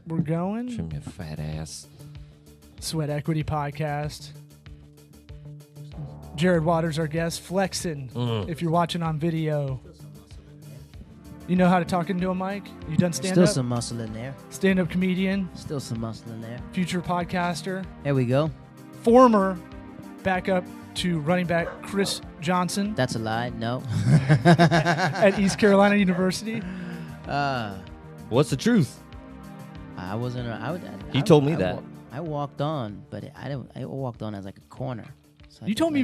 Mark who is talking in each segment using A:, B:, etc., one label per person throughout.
A: We're going.
B: Trim your fat ass.
A: Sweat Equity Podcast. Jared Waters, our guest, flexing. If you're watching on video, you know how to talk into a mic. You done stand
C: Still
A: up?
C: some muscle in there.
A: Stand-up comedian,
C: Still some muscle in there.
A: future podcaster,
C: There we go.
A: former backup to running back Chris Johnson
C: That's a lie. No.
A: at East Carolina University.
B: What's the truth?
C: I wasn't.
B: He told me that.
C: I walked on, but I walked on as like a corner. So
A: You told me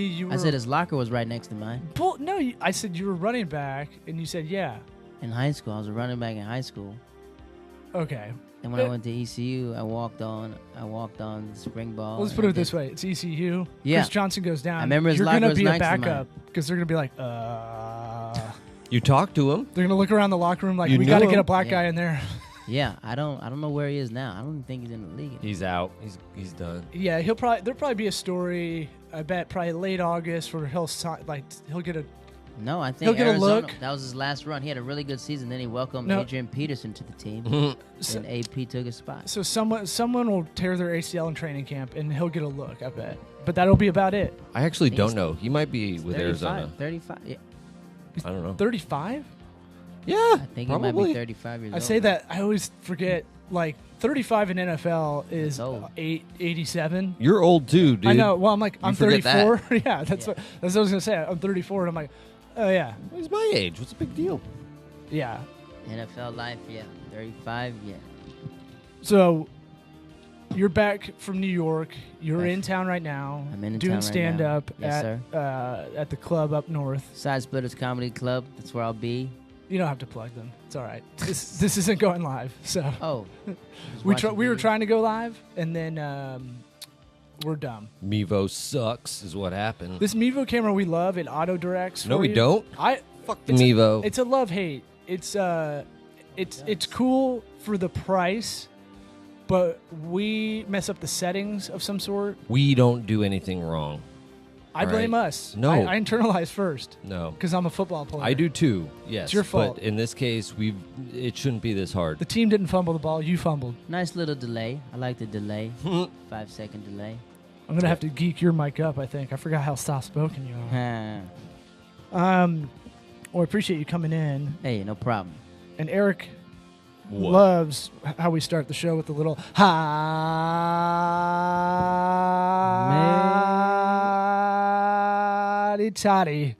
A: you were.
C: I said his locker was right next to mine.
A: No, I said you were running back, and you said yeah.
C: In high school, I was a running back in high school.
A: Okay.
C: And when I went to ECU, I walked on the spring ball.
A: Well, let's put it this way: it's ECU.
C: Yeah.
A: Chris Johnson goes down.
C: I remember his
A: You're
C: locker
A: gonna
C: was
A: be a
C: next to mine.
A: backup because they're gonna be like,
B: You talked to him.
A: They're gonna look around the locker room like,
B: You
A: we
B: knew
A: got to
B: him.
A: get a black
C: Yeah.
A: guy in there.
C: Yeah, I don't know where he is now. I don't even think he's in the league.
B: He's out. He's done.
A: Yeah, there'll probably be a story. I bet probably late August where he'll get a.
C: No, I
A: He'll
C: think
A: get a
C: Arizona.
A: look.
C: That was his last run. He had a really good season. Then he welcomed
A: No.
C: Adrian Peterson to the team, and AP took his spot.
A: So someone will tear their ACL in training camp and he'll get a look. I bet, but that'll be about it.
B: I actually
C: He's-
B: don't know. He might be with
C: 35,
B: Arizona.
C: 35. Yeah,
B: I don't know.
A: 35.
B: Yeah,
C: I think
B: probably.
C: he might be 35 years
A: I
C: old.
A: say that I always forget. Like 35 in NFL is
C: That's old.
A: 87.
B: You're old too, dude.
A: I know. Well, I'm like I'm
B: forget
A: 34. yeah, that's
C: Yeah.
A: what I was gonna say. I'm 34, and I'm like, oh yeah,
B: He's my age. What's the big deal?
A: yeah.
C: NFL life, yeah. 35, yeah.
A: So you're back from New York. You're
C: Back.
A: in town right now.
C: I'm in
A: doing
C: town right
A: stand
C: now.
A: up
C: Yes,
A: at the club up north.
C: Side Splitters Comedy Club. That's where I'll be.
A: You don't have to plug them. It's all right. This isn't going live. So
C: Oh.
A: we were trying to go live, and then we're dumb.
B: Mevo sucks, is what happened.
A: This Mevo camera we love. It auto directs.
B: No,
A: for
B: we
A: you.
B: don't. Fuck the Mevo.
A: It's a love hate. It's cool for the price, but we mess up the settings of some sort.
B: We don't do anything wrong.
A: I
B: All
A: blame
B: right.
A: us.
B: No.
A: I internalize first
B: No.
A: because I'm a football player.
B: I do too. Yes.
A: It's your fault.
B: But in this case, it shouldn't be this hard.
A: The team didn't fumble the ball. You fumbled.
C: Nice little delay. I like the delay. 5-second delay.
A: I'm gonna have to geek your mic up. I think I forgot how soft spoken you are.
C: Hey,
A: Well, I appreciate you coming in.
C: no problem.
A: And Eric
B: What?
A: loves how we start the show with the little Howdy toddy.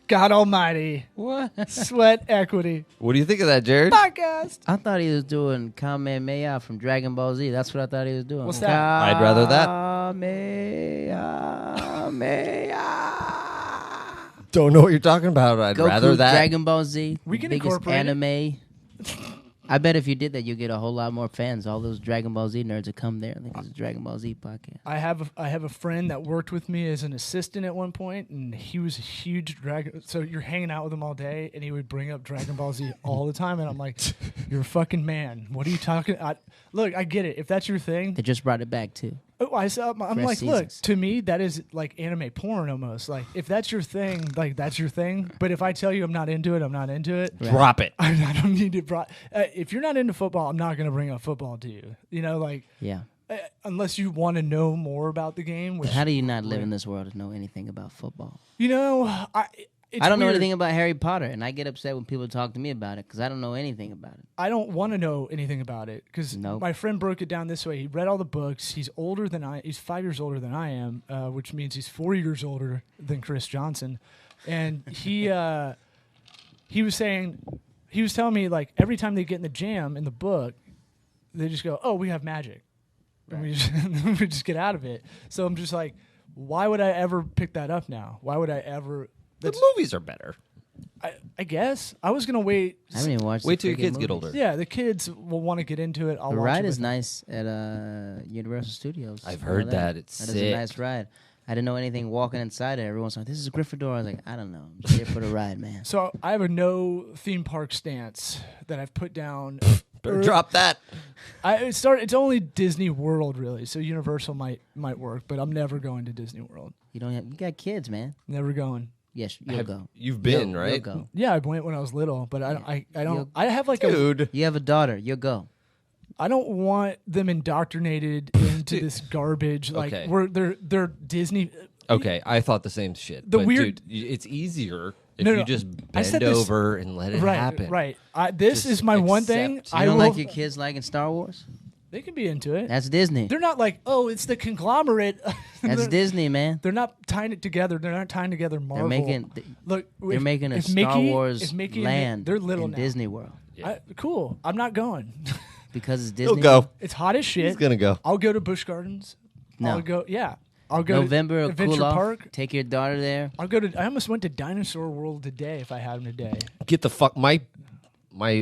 A: God Almighty.
C: What?
A: Sweat Equity
B: What do you think of that, Jared?
A: Podcast.
C: I thought he was doing Kamehameha from Dragon Ball Z. That's what I thought he was doing.
A: What's that?
B: I'd rather that.
C: Kamehameha.
B: Don't know what you're talking about. I'd
C: Goku,
B: rather that.
C: Dragon Ball Z.
A: We
C: the
A: can
C: biggest
A: incorporate it.
C: anime. I bet if you did that, you'd get a whole lot more fans. All those Dragon Ball Z nerds would come there. I think it's a Dragon Ball Z podcast.
A: I have a friend that worked with me as an assistant at one point, and he was a huge Dragon. So you're hanging out with him all day, and he would bring up Dragon Ball Z all the time, and I'm like, "You're a fucking man. What are you talking?" Look, I get it. If that's your thing,
C: They just brought it back too.
A: I'm
C: Fresh
A: like, look,
C: seasons.
A: to me, that is like anime porn almost. Like, if that's your thing, like that's your thing. But if I tell you I'm not into it, I'm not into it.
C: Right.
B: Drop it.
A: I don't need to. If you're not into football, I'm not going to bring up football to you. You know, like
C: Yeah.
A: unless you want to know more about the game. Which
C: How do you not live in this world and know anything about football?
A: you know, it's
C: I don't know
A: weird.
C: anything about Harry Potter, and I get upset when people talk to me about it because I don't know anything about it.
A: I don't want to know anything about it because
C: Nope.
A: my friend broke it down this way. He read all the books. He's older than He's 5 years older than I am, which means he's 4 years older than Chris Johnson. And he was telling me like every time they get in the jam in the book, they just go, "Oh, we have magic," and we just get out of it. So I'm just like, why would I ever pick that up now? Why would I ever?
B: The movies are better.
A: I guess I was gonna wait.
C: I haven't even watched.
B: Wait
C: the
B: till your
C: freaking
B: kids get
C: movies.
B: older.
A: Yeah, the kids will want to get into it. I'll
C: The
A: watch
C: ride
A: it
C: is
A: with them.
C: nice at Universal Studios.
B: I've
C: You know
B: heard that. It's
C: That is
B: sick.
C: a nice ride. I didn't know anything walking inside it. Everyone's like, "This is Gryffindor." I was like, "I don't know. I'm just here for the ride, man."
A: So I have a no theme park stance that I've put down.
B: Better drop that.
A: It's only Disney World really, so Universal might work, but I'm never going to Disney World.
C: You got kids, man.
A: Never going.
C: Yes, you'll go.
B: You've been,
C: You'll
B: right?
C: go.
A: Yeah, I went when I was little, but I don't.
C: You'll-
A: I have like
B: Dude.
C: You have a daughter. You'll go.
A: I don't want them indoctrinated into this garbage. Like
B: Okay.
A: where they're Disney.
B: Okay, I thought the same shit.
A: The
B: but
A: weird-
B: dude, it's easier if
A: No,
B: you
A: no,
B: just
A: I said
B: bend
A: this-
B: over and let it
A: Right,
B: happen.
A: right. This
B: Just
A: is my one thing.
B: accept.
C: You
A: I
C: don't
A: will.
C: like your kids liking Star Wars?
A: They can be into it.
C: That's Disney.
A: They're not like, oh, it's the conglomerate.
C: That's
A: they're,
C: Disney, man.
A: they're not tying it together. They're not tying together Marvel. Look,
C: They're making a
A: if
C: Star
A: Mickey,
C: Wars
A: if Mickey
C: land
A: they're little
C: in
A: now.
C: Disney World
A: Cool. I'm not going.
C: because it's
B: He'll
C: Disney.
B: go.
A: It's hot as shit.
B: He's gonna go.
A: I'll go to Busch Gardens.
C: No.
A: I'll go. Yeah. I'll go
C: November
A: to
C: will
A: Adventure
C: cool off.
A: Park.
C: Take your daughter there.
A: I'll go to. I almost went to Dinosaur World today if I had them today.
B: Get the fuck. My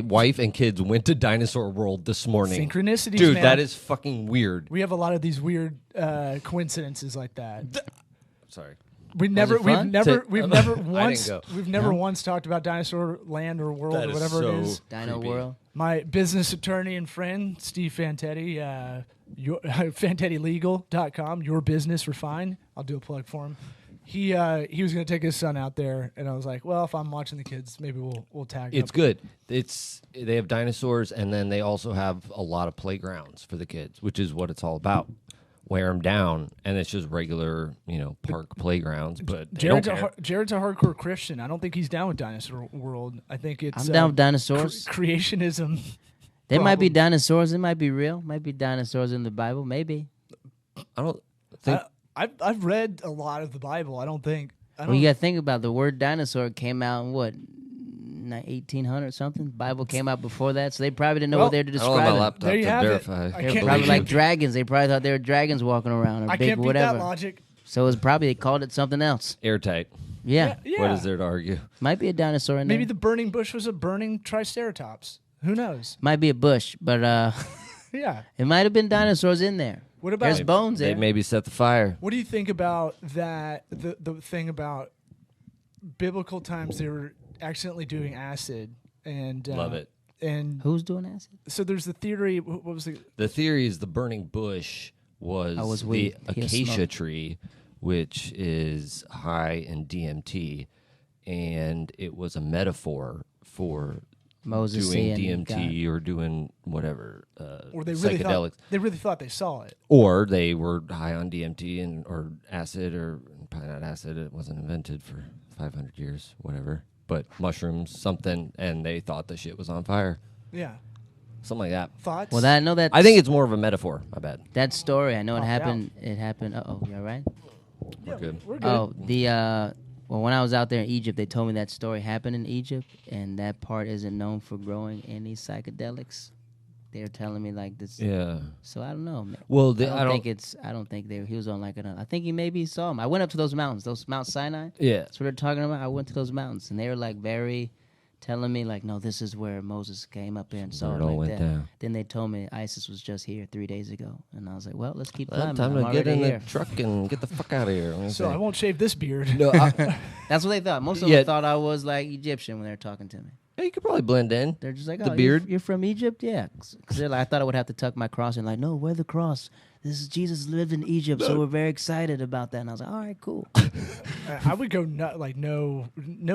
B: wife and kids went to Dinosaur World this morning.
A: Synchronicities,
B: Dude,
A: man.
B: that is fucking weird.
A: We have a lot of these weird coincidences like that.
B: Sorry.
A: We've never
C: fun?
B: didn't go.
A: once talked about Dinosaur Land or World
B: That
A: or
B: is
A: whatever
B: so
A: it is.
C: Dino
B: creepy.
C: World.
A: My business attorney and friend, Steve Fantetti, FantettiLegal.com, your business refine. I'll do a plug for him. He was going to take his son out there, and I was like, well, if I'm watching the kids, maybe we'll tag
B: It's
A: up.
B: good. They have dinosaurs, and then they also have a lot of playgrounds for the kids, which is what it's all about. Wear them down, and it's just regular, park playgrounds. But they don't care.
A: Jared's a hardcore Christian. I don't think he's down with Dinosaur World. I think it's
C: I'm down with dinosaurs.
A: creationism.
C: There might be
A: problem.
C: dinosaurs. It might be real. Might be dinosaurs in the Bible. Maybe.
B: I don't think.
A: I've read a lot of the Bible. I don't think. I
C: Well,
A: don't.
C: you got to think about the word dinosaur came out in what, 1800 something? Bible came out before that, so they probably didn't know
A: Well,
C: what they were to
B: I don't have my
C: describe.
B: laptop
A: There you
B: to
A: have it.
B: verify.
A: I
C: They're
A: can't
C: probably
A: believe
C: like
A: it.
C: dragons. They probably thought they were dragons walking around or
A: I
C: big
A: can't beat
C: whatever.
A: that logic.
C: So it was probably they called it something else.
B: Airtight.
C: Yeah.
A: Yeah.
B: What is there to argue?
C: Might be a dinosaur in
A: Maybe
C: there.
A: the burning bush was a burning triceratops. Who knows?
C: Might be a bush, but
A: Yeah.
C: it might have been dinosaurs in there.
A: What about
C: There's bones
B: They
C: there.
B: maybe set the fire.
A: What do you think about that? The thing about biblical times, they were accidentally doing acid and
B: Love it.
A: And
C: Who's doing acid?
A: so there's the theory. What was the?
B: The theory is the burning bush was,
C: was
B: the
C: weed. He was
B: acacia
C: smoking.
B: tree, which is high in DMT, and it was a metaphor for
C: Moses
B: doing
C: seeing
B: DMT or doing whatever
A: Or they really
B: psychedelics,
A: thought they saw it.
B: or they were high on DMT and or acid, or probably not acid. It wasn't invented for 500 years, whatever. But mushrooms, something, and they thought the shit was on fire,
A: Yeah.
B: something like that.
A: Thoughts?
C: Well, I know that.
B: I think it's more of a metaphor. My bad.
C: that story. I know it
A: Oh,
C: happened. It happened. Oh, you all right?
B: We're good.
A: We're good.
C: Oh, well, when I was out there in Egypt, they told me that story happened in Egypt, and that part isn't known for growing any psychedelics. They're telling me like this.
B: Yeah.
C: So I don't know. Man.
B: Well,
C: I don't think he was on like an. I think he maybe saw him. I went up to those mountains, those Mount Sinai.
B: Yeah.
C: That's what they're talking about. I went to those mountains, and they were like very telling me like, no, this is where Moses came up here and saw
B: Where
C: it
B: it all
C: like
B: went
C: that.
B: down.
C: Then they told me ISIS was just here 3 days ago, and I was like, well, let's keep
B: Well,
C: climbing.
B: time
C: I'm
B: to get
C: already
B: in
C: here.
B: the truck and get the fuck out of here. Let me
A: so
B: say.
A: I won't shave this beard.
B: No,
C: That's what they thought. Most of
B: Yeah.
C: them thought I was like Egyptian when they were talking to me.
B: yeah, you could probably blend in.
C: They're just like,
B: The
C: oh,
B: beard?
C: You're from Egypt? Yeah. Because they're like, I thought I would have to tuck my cross in. Like, no, wear the cross. This is Jesus lived in Egypt, so we're very excited about that. And I was like, all right, cool.
A: I would go no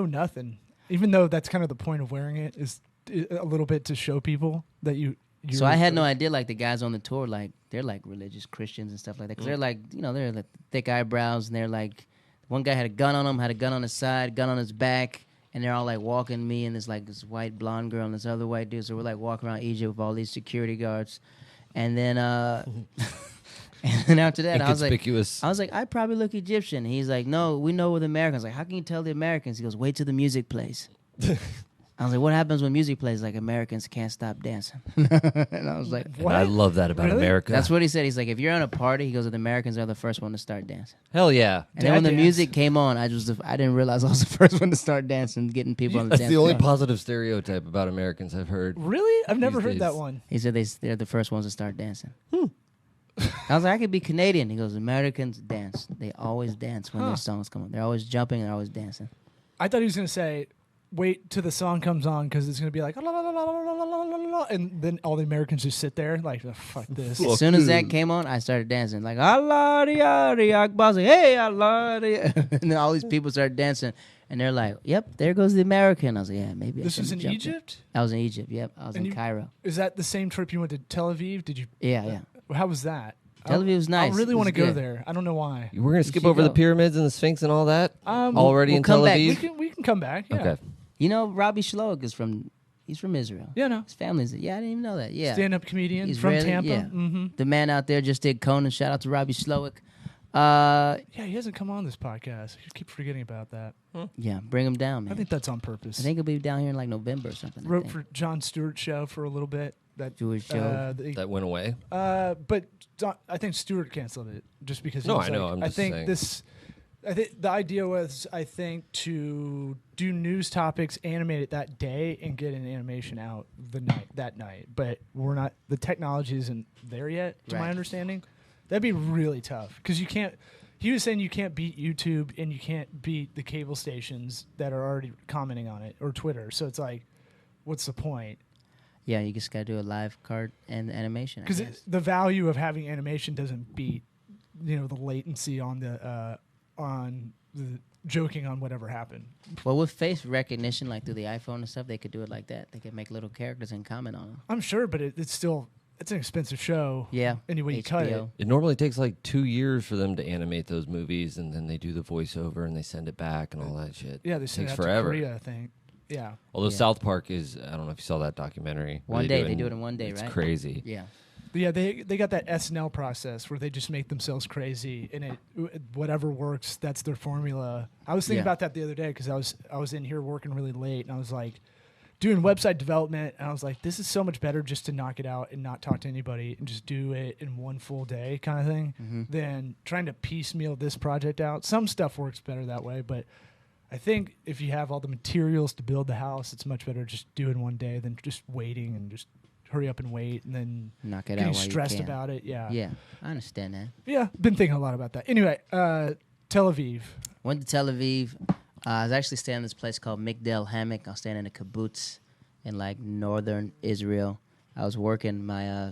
A: nothing. Even though that's kind of the point of wearing it is a little bit to show people that you.
C: So I had no idea, like, the guys on the tour, like, they're, like, religious Christians and stuff like that. Because they're, like, they're like thick eyebrows, and they're, like, one guy had a gun on him, had a gun on his side, gun on his back, and they're all, like, walking me and this white blonde girl and this other white dude. So we're, like, walking around Egypt with all these security guards. And then, and then after that, I was
B: Inconspicuous.
C: like, I probably look Egyptian. He's like, no, we know we're the Americans. Like, how can you tell the Americans? He goes, wait till the music plays. I was like, what happens when music plays? Like, Americans can't stop dancing. And I was like,
B: And I love that about
A: Really?
B: America.
C: that's what he said. He's like, if you're on a party, he goes, the Americans are the first one to start dancing.
B: Hell yeah.
C: And then when the
A: Dad
C: music came on, I didn't realize I was the first one to start dancing, getting people on the
B: That's
C: dance
B: the only
C: floor.
B: positive stereotype about Americans I've heard.
A: Really? I've never
B: These
A: heard that
B: days.
A: one.
C: He said they're the first ones to start dancing. I was like, I could be Canadian. He goes, Americans dance. They always dance when their songs come on. They're always jumping. They're always dancing.
A: I thought he was gonna say wait till the song comes on because it's gonna be like, la, la, la, la, la, la, la, la, la, and then all the Americans just sit there like, oh, fuck this.
C: As soon as that came on, I started dancing like Allah di Akbar. I was like, hey Allah di, and then all these people started dancing, and they're like, "Yep, there goes the American." I was like, "Yeah, maybe."
A: This was in Egypt.
C: I was in Egypt. Yep, I was in Cairo.
A: Is that the same trip you went to Tel Aviv? Did you?
C: Yeah.
A: How was that?
C: Tel Aviv was nice.
A: I really want to go
C: good.
A: there. I don't know why.
B: We're gonna skip
C: should
B: over the
C: go.
B: pyramids and the Sphinx and all that.
A: we'll
B: Already in Tel
C: come back.
B: Aviv.
A: We can come back. Yeah.
B: Okay.
C: You know, Robbie Shloak is from Israel.
A: Yeah, no.
C: His family's I didn't even know that. Yeah,
A: Stand-up comedian
C: Israeli,
A: from Tampa.
C: yeah.
A: Mm-hmm.
C: The man out there just did Conan. Shout out to Robbie Shloak.
A: Yeah, he hasn't come on this podcast. I keep forgetting about that.
C: Yeah, bring him down, man.
A: I think that's on purpose.
C: I think he'll be down here in like November or something. I
A: Wrote
C: think.
A: for Jon Stewart's show for a little bit. That
C: Jewish show.
B: That went away.
A: But I think Stewart canceled it just because.
B: No,
A: he was
B: I know,
A: like-
B: I'm
A: I
B: just
A: think
B: saying.
A: this. I think the idea was, to do news topics, animate it that day, and get an animation out that night. But we're not. The technology isn't there yet, to my
C: Right.
A: understanding. That'd be really tough because you can't. He was saying you can't beat YouTube and you can't beat the cable stations that are already commenting on it or Twitter. So it's like, what's the point?
C: Yeah, you just gotta do a live card and animation.
A: Because the value of having animation doesn't beat, the latency on the joking on whatever happened.
C: Well, with face recognition, like through the iPhone and stuff, they could do it like that. They could make little characters and comment on them.
A: I'm sure, but it's an expensive show.
C: Yeah.
A: Anyway, you cut it.
C: HBO.
B: It normally takes like 2 years for them to animate those movies, and then they do the voiceover and they send it back and all that shit.
A: Yeah, they sent it
B: takes
A: out
B: forever.
A: to Korea, I think. Yeah.
B: Although
C: Yeah.
B: South Park is, I don't know if you saw that documentary. where
C: One day, they do it in one day,
B: it's
C: right?
B: crazy.
C: Yeah.
A: But yeah, they got that SNL process where they just make themselves crazy, and whatever works, that's their formula. I was thinking
C: Yeah.
A: about that the other day because I was in here working really late, and I was like doing website development, and I was like, this is so much better just to knock it out and not talk to anybody and just do it in one full day kind of thing than trying to piecemeal this project out. Some stuff works better that way, but I think if you have all the materials to build the house, it's much better just do it in one day than just waiting and just hurry up and wait and then
C: Knock it out
A: getting
C: while
A: stressed
C: you can.
A: about it. Yeah.
C: Yeah, I understand that.
A: Yeah. Been thinking a lot about that. Anyway, Tel Aviv.
C: Went to Tel Aviv. I was actually staying in this place called Migdal Hammock. I was staying in a kibbutz in like northern Israel. I was working my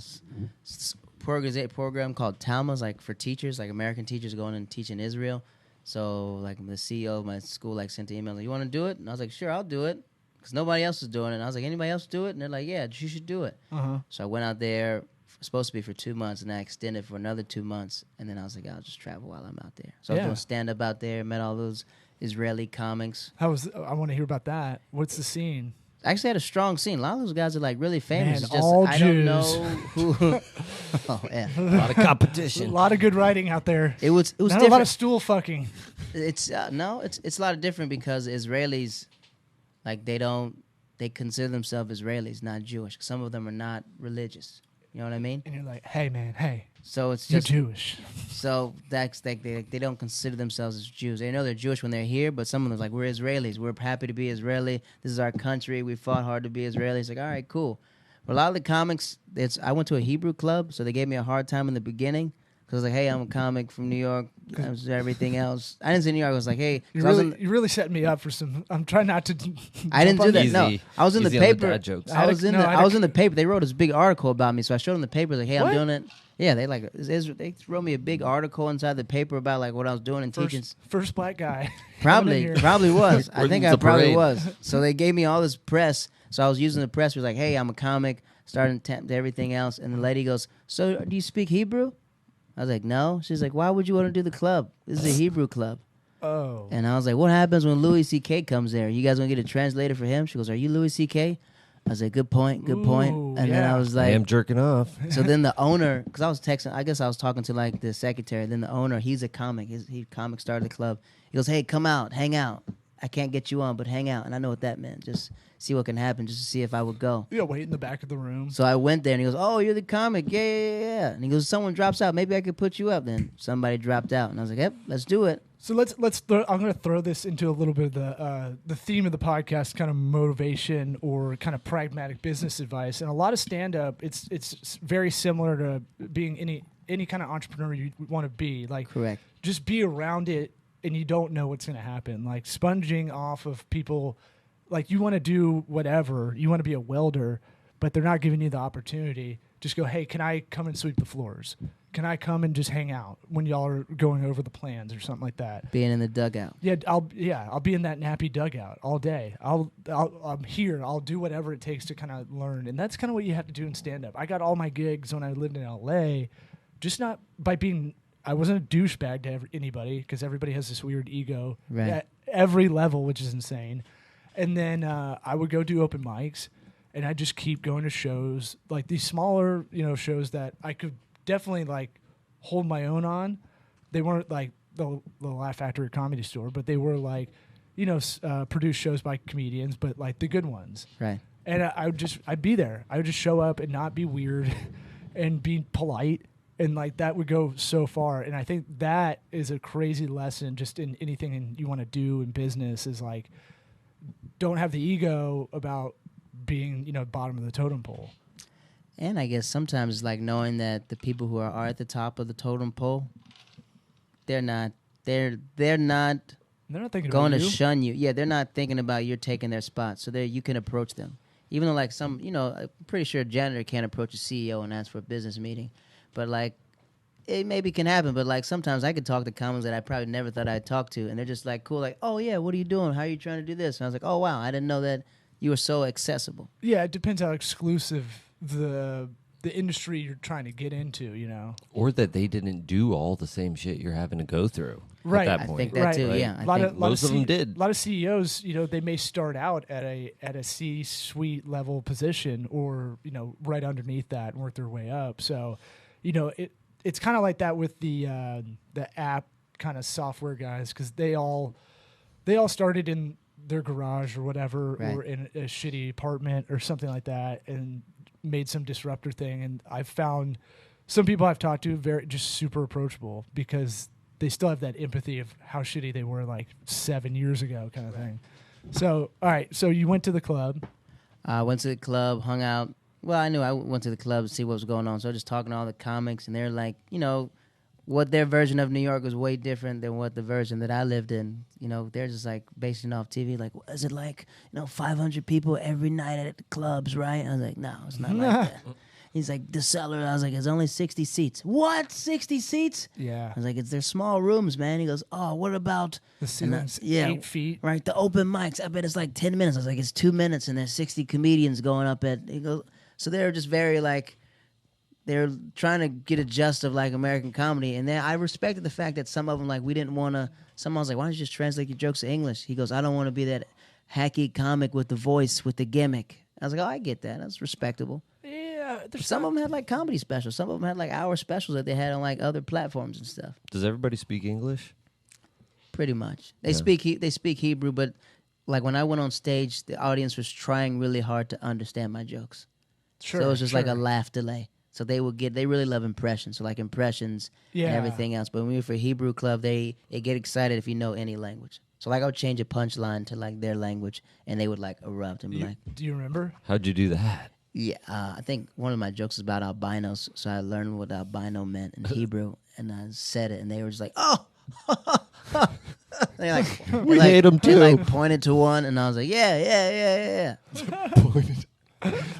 C: program called Talmud, like for teachers, like American teachers going and teaching Israel. So like the CEO of my school like sent an email, "You want to do it?" And I was like, "Sure, I'll do it," because nobody else was doing it. And I was like, "Anybody else do it?" And they're like, "Yeah, you should do it."
A: Uh-huh.
C: So I went out there. Supposed to be for 2 months, and I extended for another 2 months. And then I was like, I'll just travel while I'm out there. So I was
A: Yeah.
C: doing stand-up out there, met all those Israeli comics.
A: I want to hear about that. What's the scene?
C: I actually had a strong scene. A lot of those guys are like really famous.
A: Man,
C: It's just
A: all
C: I don't
A: Jews.
C: know who. Oh yeah,
B: A lot of
A: A
B: competition.
A: lot of good writing out there.
C: it was
A: Not
C: different.
A: a lot of stool fucking.
C: It's no, it's a lot of different because Israelis, like they consider themselves Israelis, not Jewish. Some of them are not religious. You know what I mean?
A: And you're like, hey, man, hey,
C: So it's
A: you're
C: just
A: Jewish.
C: so that's like they don't consider themselves as Jews. They know they're Jewish when they're here, but some of them like we're Israelis. We're happy to be Israeli. This is our country. We fought hard to be Israeli. It's like, all right, cool. But a lot of the comics, I went to a Hebrew club, so they gave me a hard time in the beginning because I was like, hey, I'm a comic from New York. I was everything else. I didn't say New York. I was like, hey, 'cause
A: You're really setting me up for some. I'm trying not to.
C: I didn't do that. No,
B: Easy.
C: I was in the
B: Easy on the
C: paper.
B: dad jokes.
C: I was in the paper. They wrote this big article about me, so I showed them the paper. Like, hey,
A: What?
C: I'm doing it. Yeah, they wrote me a big article inside the paper about like what I was doing and teaching.
A: First black guy.
C: Probably was. I think I
B: The
C: probably
B: parade.
C: was. So they gave me all this press. So I was using the press. It was like, hey, I'm a comic, starting to everything else. And the lady goes, so do you speak Hebrew? I was like, no. She's like, why would you want to do the club? This is a Hebrew club.
A: Oh.
C: And I was like, what happens when Louis C.K. comes there? You guys want to get a translator for him? She goes, are you Louis C.K.? I was like, good point, good point.
A: Ooh,
C: And then
A: yeah.
C: I was
B: I
C: like,
B: am jerking off.
C: so then the owner, because I was texting, I guess I was talking to like the secretary. Then the owner, he's a comic. He comic started the club. He goes, hey, come out, hang out. I can't get you on, but hang out. And I know what that meant. Just see what can happen, just to see if I would go.
A: Yeah, wait in the back of the room.
C: So I went there, and he goes, oh, you're the comic. Yeah. And he goes, someone drops out. Maybe I could put you up. Then somebody dropped out. And I was like, yep, let's do it.
A: So let's I'm going to throw this into a little bit of the theme of the podcast, kind of motivation or kind of pragmatic business advice. And a lot of stand up, it's very similar to being any kind of entrepreneur you want to be. Like,
C: Correct.
A: just be around it, and you don't know what's going to happen. Like sponging off of people like you want to do whatever, you want to be a welder, but they're not giving you the opportunity. Just go, hey, can I come and sweep the floors? Can I come and just hang out when y'all are going over the plans or something like that?
C: Being in the dugout.
A: Yeah, I'll be in that nappy dugout all day. I'm here. I'll do whatever it takes to kind of learn, and that's kind of what you have to do in stand up. I got all my gigs when I lived in LA, just not by being. I wasn't a douchebag to anybody because everybody has this weird ego at every level, which is insane. And then I would go do open mics, and I just keep going to shows like these smaller, shows that I could definitely like hold my own on. They weren't like the Laugh Factory Comedy Store, but they were like, produced shows by comedians, but like the good ones.
C: Right.
A: And I'd be there. I would just show up and not be weird and be polite. And like that would go so far. And I think that is a crazy lesson just in anything you want to do in business is like, don't have the ego about being, bottom of the totem pole.
C: And I guess sometimes like knowing that the people who are at the top of the totem pole, they're not
A: thinking
C: going
A: about
C: to
A: you.
C: shun you. Yeah, they're not thinking about you're taking their spot. So you can approach them. Even though like some, I'm pretty sure a janitor can't approach a CEO and ask for a business meeting. But like it maybe can happen. But like sometimes I could talk to comics that I probably never thought I'd talk to. And they're just like, cool, like, oh yeah, what are you doing? How are you trying to do this? And I was like, oh wow, I didn't know that you were so accessible.
A: Yeah, it depends how exclusive the industry you're trying to get into,
B: Or that they didn't do all the same shit you're having to go through
A: right.
B: at that
C: I
B: point.
C: think that too,
B: right?
C: yeah.
B: Most of them did.
A: A lot of CEOs, they may start out at a C-suite level position or, right underneath that and work their way up. So, it's kind of like that with the app kind of software guys because they all started in their garage or whatever or in a shitty apartment or something like that and made some disruptor thing. And I've found some people I've talked to very just super approachable because they still have that empathy of how shitty they were like 7 years ago kind of thing. So, all right. So you went to the club.
C: I went to the club, hung out. Well, I knew I went to the club to see what was going on. So I was just talking to all the comics, and they're like, what their version of New York was way different than what the version that I lived in. They're just like basing it off TV. Like, what is it like? 500 people every night at the clubs, right? I was like, no, it's not like that. He's like, the cellar. I was like, it's only 60 seats. What? 60 seats?
A: Yeah.
C: I was like, they're small rooms, man. He goes, oh, what about
A: The ceiling's 8 feet.
C: Right, the open mics. I bet it's like 10 minutes. I was like, it's 2 minutes, and there's 60 comedians going up at. He goes, so they're just very like. They're trying to get a gist of like American comedy, and then I respected the fact that some of them like we didn't want to. Someone was like, "Why don't you just translate your jokes to English?" He goes, "I don't want to be that hacky comic with the voice with the gimmick." I was like, "Oh, I get that. That's respectable."
A: Yeah.
C: Some of them had like comedy specials. Some of them had like hour specials that they had on like other platforms and stuff.
B: Does everybody speak English?
C: Pretty much, they speak Hebrew, but like when I went on stage, the audience was trying really hard to understand my jokes.
A: Sure.
C: So it was just like a laugh delay. So they really love impressions. So like impressions and everything else. But when we were for Hebrew Club, they get excited if you know any language. So like I would change a punchline to like their language, and they would like erupt and be like.
A: Do you remember?
B: How'd you do that?
C: Yeah, I think one of my jokes is about albinos. So I learned what albino meant in Hebrew, and I said it, and they were just like, oh.
B: We hate them too.
C: They like pointed to one, and I was like, yeah.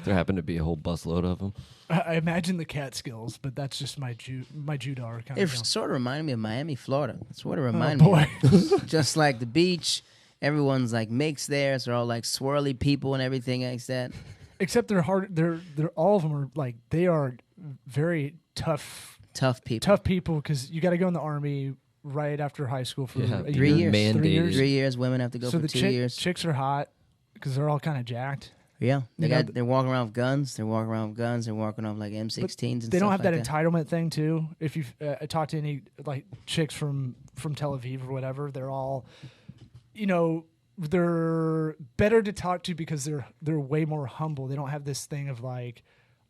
B: There happened to be a whole busload of them.
A: I imagine the Catskills, but that's just my Judar kind
C: It
A: of deal.
C: sort of reminded me of Miami, Florida. That's what it reminded
A: boy.
C: me of. Just like the beach, everyone's like mixed there. So they're all like swirly people and everything like that.
A: Except they're hard. They're all of them are like they are very tough
C: people.
A: Tough people because you got to go in the army right after high school for a
C: 3
A: year.
C: years.
B: Mandated.
C: 3 years. Women have to go
A: So
C: for
A: the
C: 2 years.
A: chicks are hot because they're all kind of jacked.
C: Yeah,
A: You know,
C: they're walking around with guns. They're walking around with guns. They're walking around with like M16s and
A: They don't
C: stuff
A: have that
C: like
A: entitlement thing too. If you talk to any like chicks from Tel Aviv or whatever, they're all, they're better to talk to because they're way more humble. They don't have this thing of like,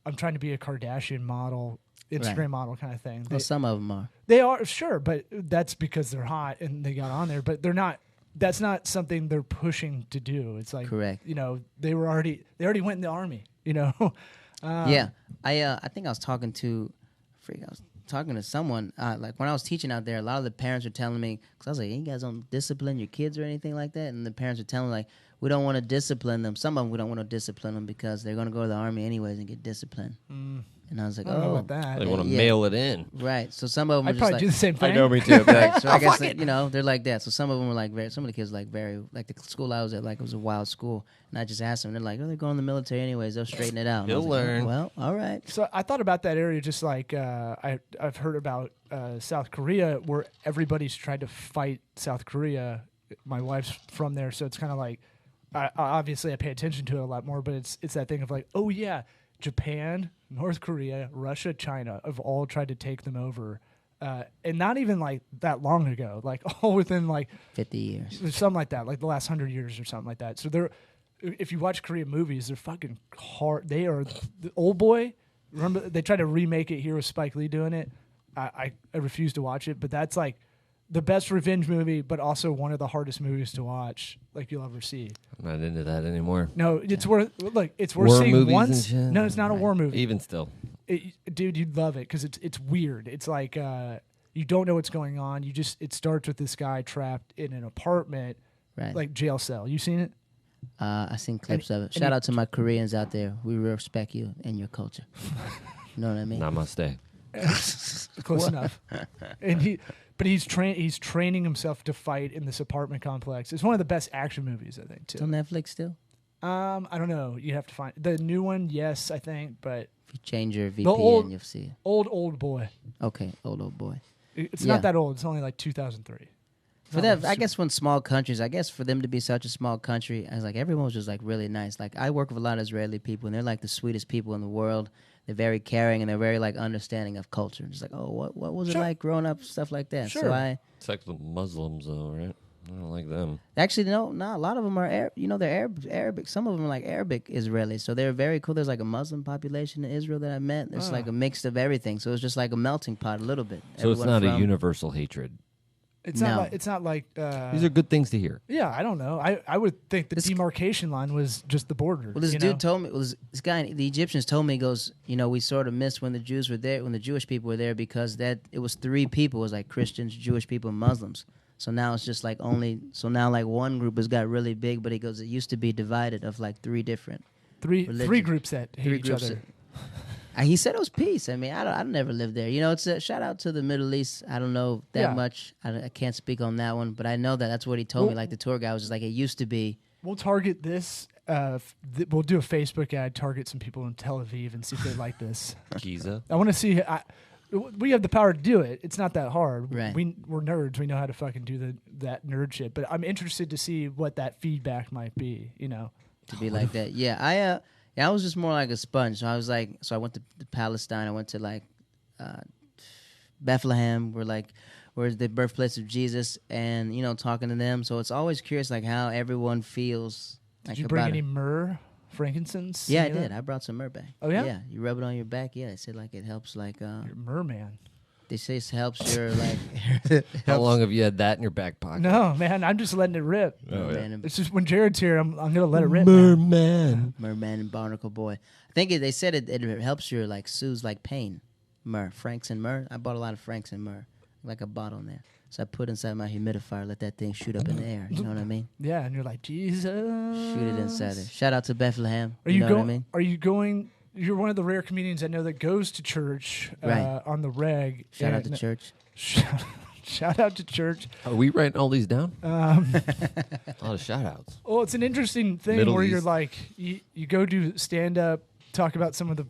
A: I'm trying to be a Kardashian model, Instagram model kind of thing.
C: Well, some of them are.
A: They are sure, but that's because they're hot and they got on there. But they're not. That's not something they're pushing to do. It's like
C: Correct.
A: They already went in the army.
C: Yeah, I think I was talking to, someone like when I was teaching out there. A lot of the parents were telling me because I was like, "You guys don't discipline your kids or anything like that," and the parents were telling me like, we don't want to discipline them. Some of them we don't want to discipline them because they're going to go to the army anyways and get disciplined. And I was like,
A: I don't know about that.
B: They want to mail it in.
C: Right. So some of them
A: I'd
C: are just
A: probably
C: like,
A: do the same thing.
B: I know, me too.
C: right. So I guess that, they're like that. So some of them were like some of the kids like the school I was at, like it was a wild school, and I just asked them, they're like, they're going to the military anyways. They'll straighten it out.
B: He'll learn.
C: Well, all right.
A: So I thought about that area just like I've heard about South Korea, where everybody's tried to fight South Korea. My wife's from there, so it's kind of like obviously I pay attention to it a lot more. But it's that thing of like, oh yeah, Japan, North Korea, Russia, China have all tried to take them over. And not even like that long ago, like all within like
C: 50 years.
A: Something like that, like the last 100 years or something like that. So if you watch Korean movies, they're fucking hard. They are the Old Boy. Remember they tried to remake it here with Spike Lee doing it. I refuse to watch it, but that's like the best revenge movie, but also one of the hardest movies to watch, like you'll ever see.
B: I'm not into that anymore.
A: No, it's worth
B: War
A: seeing
B: movies
A: once.
B: and shit?
A: No, it's not a war movie.
B: Even still.
A: Dude, you'd love it because it's weird. It's like you don't know what's going on. It starts with this guy trapped in an apartment,
C: Right.
A: like jail cell. You seen it?
C: I seen clips of it. Shout out to my Koreans out there. We respect you and your culture. You know what I mean?
B: Namaste.
A: Close enough. And he's training himself to fight in this apartment complex. It's one of the best action movies, I think, too.
C: It's on Netflix still?
A: I don't know. You have to find the new one. Yes, I think, but
C: If you change your VPN, you'll see it.
A: old boy.
C: Okay, old boy.
A: It's
C: Yeah.
A: not that old. It's only like 2003.
C: For them, I guess when small countries, I guess for them to be such a small country, I was like, everyone was just like really nice. Like I work with a lot of Israeli people, and they're like the sweetest people in the world. They're very caring, and they're very like understanding of culture. Just like, oh, what was it like growing up, stuff like that.
A: Sure.
C: So
B: It's like the Muslims, though, right? I don't like them.
C: actually no, a lot of them are Arab. They're Arabic. Some of them are like Arabic Israelis, so they're very cool. There's like a Muslim population in Israel that I met. There's like a mix of everything, so it's just like a melting pot a little bit.
B: So it's
C: Everyone
B: not a
C: from-
B: universal hatred.
A: It's
C: No.
A: not. It's not like.
B: These are good things to hear.
A: Yeah, I don't know. I would think the
C: This-
A: demarcation line was just the border.
C: Well, this
A: you
C: dude
A: know?
C: told me, this guy, the Egyptians told me, he goes, we sort of missed when the Jews were there, when the Jewish people were there, because that it was three people. It was like Christians, Jewish people, and Muslims. So now it's just like now like one group has got really big, but he goes, it used to be divided of like three different.
A: three
C: religion.
A: groups that hate
C: Three
A: each
C: groups
A: other.
C: He said it was peace. I mean, I never lived there. It's a shout out to the Middle East. I don't know that
A: Yeah.
C: much. I can't speak on that one, but I know that's what he told me.
A: Well-
C: Like the tour guy was just like, it used to be.
A: We'll target this. We'll do a Facebook ad, target some people in Tel Aviv, and see if they like this.
B: Giza.
A: I want to see. We have the power to do it. It's not that hard.
C: Right.
A: We're nerds. We know how to fucking do that nerd shit. But I'm interested to see what that feedback might be.
C: To be like that. Yeah, I was just more like a sponge. So I was like, I went to Palestine. I went to like Bethlehem, where's the birthplace of Jesus, and talking to them. So it's always curious, like how everyone feels.
A: Did
C: Like
A: you bring
C: about
A: any
C: it.
A: myrrh, frankincense?
C: Yeah, I
A: any of
C: did.
A: that?
C: I brought some myrrh back.
A: Oh, yeah?
C: Yeah, you rub it on your back. Yeah, they said like it helps. Like
A: You're myrrh man.
C: they say it helps your like.
B: How long have you had that in your back pocket?
A: No, man. I'm just letting it rip.
B: Oh, yeah.
C: Man,
A: It's just when Jared's here, I'm gonna let it rip. now.
B: Merman.
C: Merman and Barnacle Boy. I think they said it helps your like soothes like pain. Myrrh, Franks and myrrh. I bought a lot of Franks and myrrh, like a bottle in there. So I put inside my humidifier, let that thing shoot up in the air. You know what I mean?
A: Yeah, and you're like, Jesus.
C: Shoot it inside there. Shout out to Bethlehem.
A: Are you
C: know
A: going?
C: what I mean?
A: Are you going? You're one of the rare comedians I know that goes to church
C: Right.
A: on the reg.
C: Shout out to
A: And-
C: church.
A: Shout out to church.
B: Are we writing all these down?
A: Um,
B: A lot of shout outs.
A: well, it's an interesting thing
B: Middle
A: where you're
B: East.
A: like, you go do stand up, talk about some of the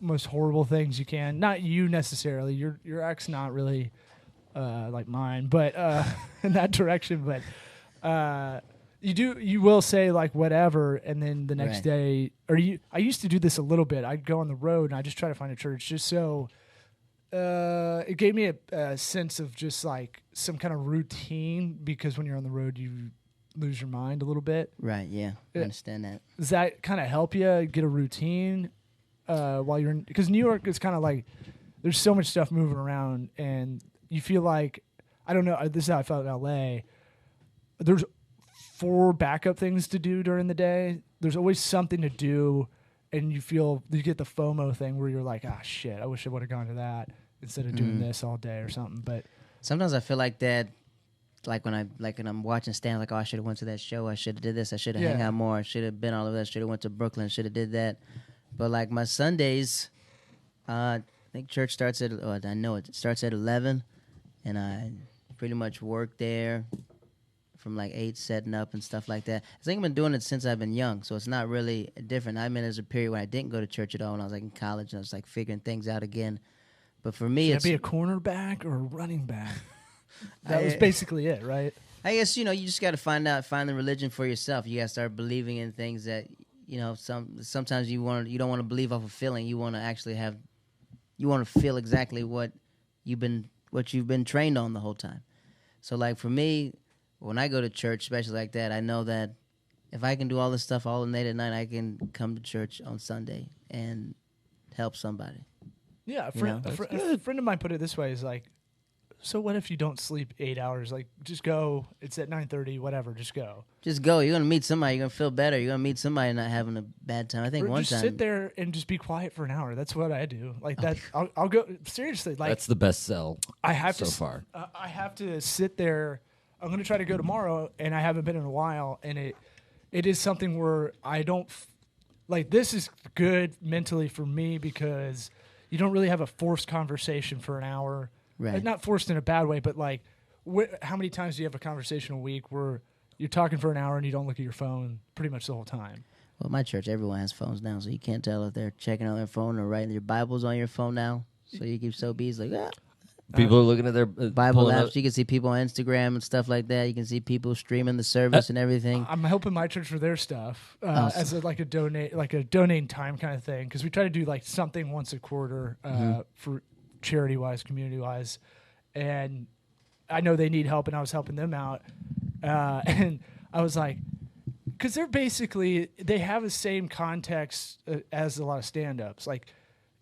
A: most horrible things you can. Not you necessarily. Your ex not really like mine, but in that direction. But you will say like whatever, and then the next
C: Right.
A: day, I used to do this a little bit. I'd go on the road and I just try to find a church just so. It gave me a sense of just like some kind of routine, because when you're on the road, you lose your mind a little bit.
C: Right, yeah. I
A: Yeah.
C: understand that.
A: Does that kind of help you get a routine while you're in? Because New York is kind of like there's so much stuff moving around, and you feel like, I don't know. This is how I felt in LA. There's 4 backup things to do during the day. There's always something to do. And you get the FOMO thing where you're like, shit, I wish I would have gone to that instead of doing this all day or something. But
C: Sometimes I feel like that, like when I'm watching stand, like, oh, I should have went to that show. I should have did this. I should have hung out more. I should have been all of that. Should have went to Brooklyn. Should have did that. But like my Sundays, I think church starts at. I know it starts at 11, and I pretty much work there from like 8, setting up and stuff like that. I think I've been doing it since I've been young, so it's not really different. I mean, there's a period when I didn't go to church at all when I was like in college, and I was like figuring things out again. But for me,
A: it's be a cornerback or a running back. That was basically it, right?
C: I guess you just got to find the religion for yourself. You got to start believing in things that sometimes you don't want to believe off a feeling. You want to actually feel exactly what you've been trained on the whole time. So like for me, when I go to church, especially like that, I know that if I can do all this stuff all late at night, I can come to church on Sunday and help somebody.
A: Yeah, a friend of mine put it this way: is like, so what if you don't sleep 8 hours? Like, just go. It's at 9:30, whatever. Just go.
C: Just go. You're gonna meet somebody. You're gonna feel better. You're gonna meet somebody not having a bad time. I think one time.
A: Just sit there and just be quiet for an hour. That's what I do. Like that. I'll go seriously. Like
B: that's the best sell.
A: I have
B: so far.
A: I have to sit there. I'm gonna try to go tomorrow, and I haven't been in a while. And it is something where I don't like. This is good mentally for me because you don't really have a forced conversation for an hour.
C: Right.
A: Like, not forced in a bad way, but like, how many times do you have a conversation a week where you're talking for an hour and you don't look at your phone pretty much the whole time?
C: Well, my church, everyone has phones now, so you can't tell if they're checking on their phone or writing their Bibles on your phone now. So you keep so busy, like,
B: people are looking at their
C: Bible apps. You can see people on Instagram and stuff like that. You can see people streaming the service and everything.
A: I'm helping my church for their stuff as a donate time kind of thing, because we try to do like something once a quarter for charity wise, community wise, and I know they need help, and I was helping them out, and I was like, because they have the same context as a lot of stand-ups. Like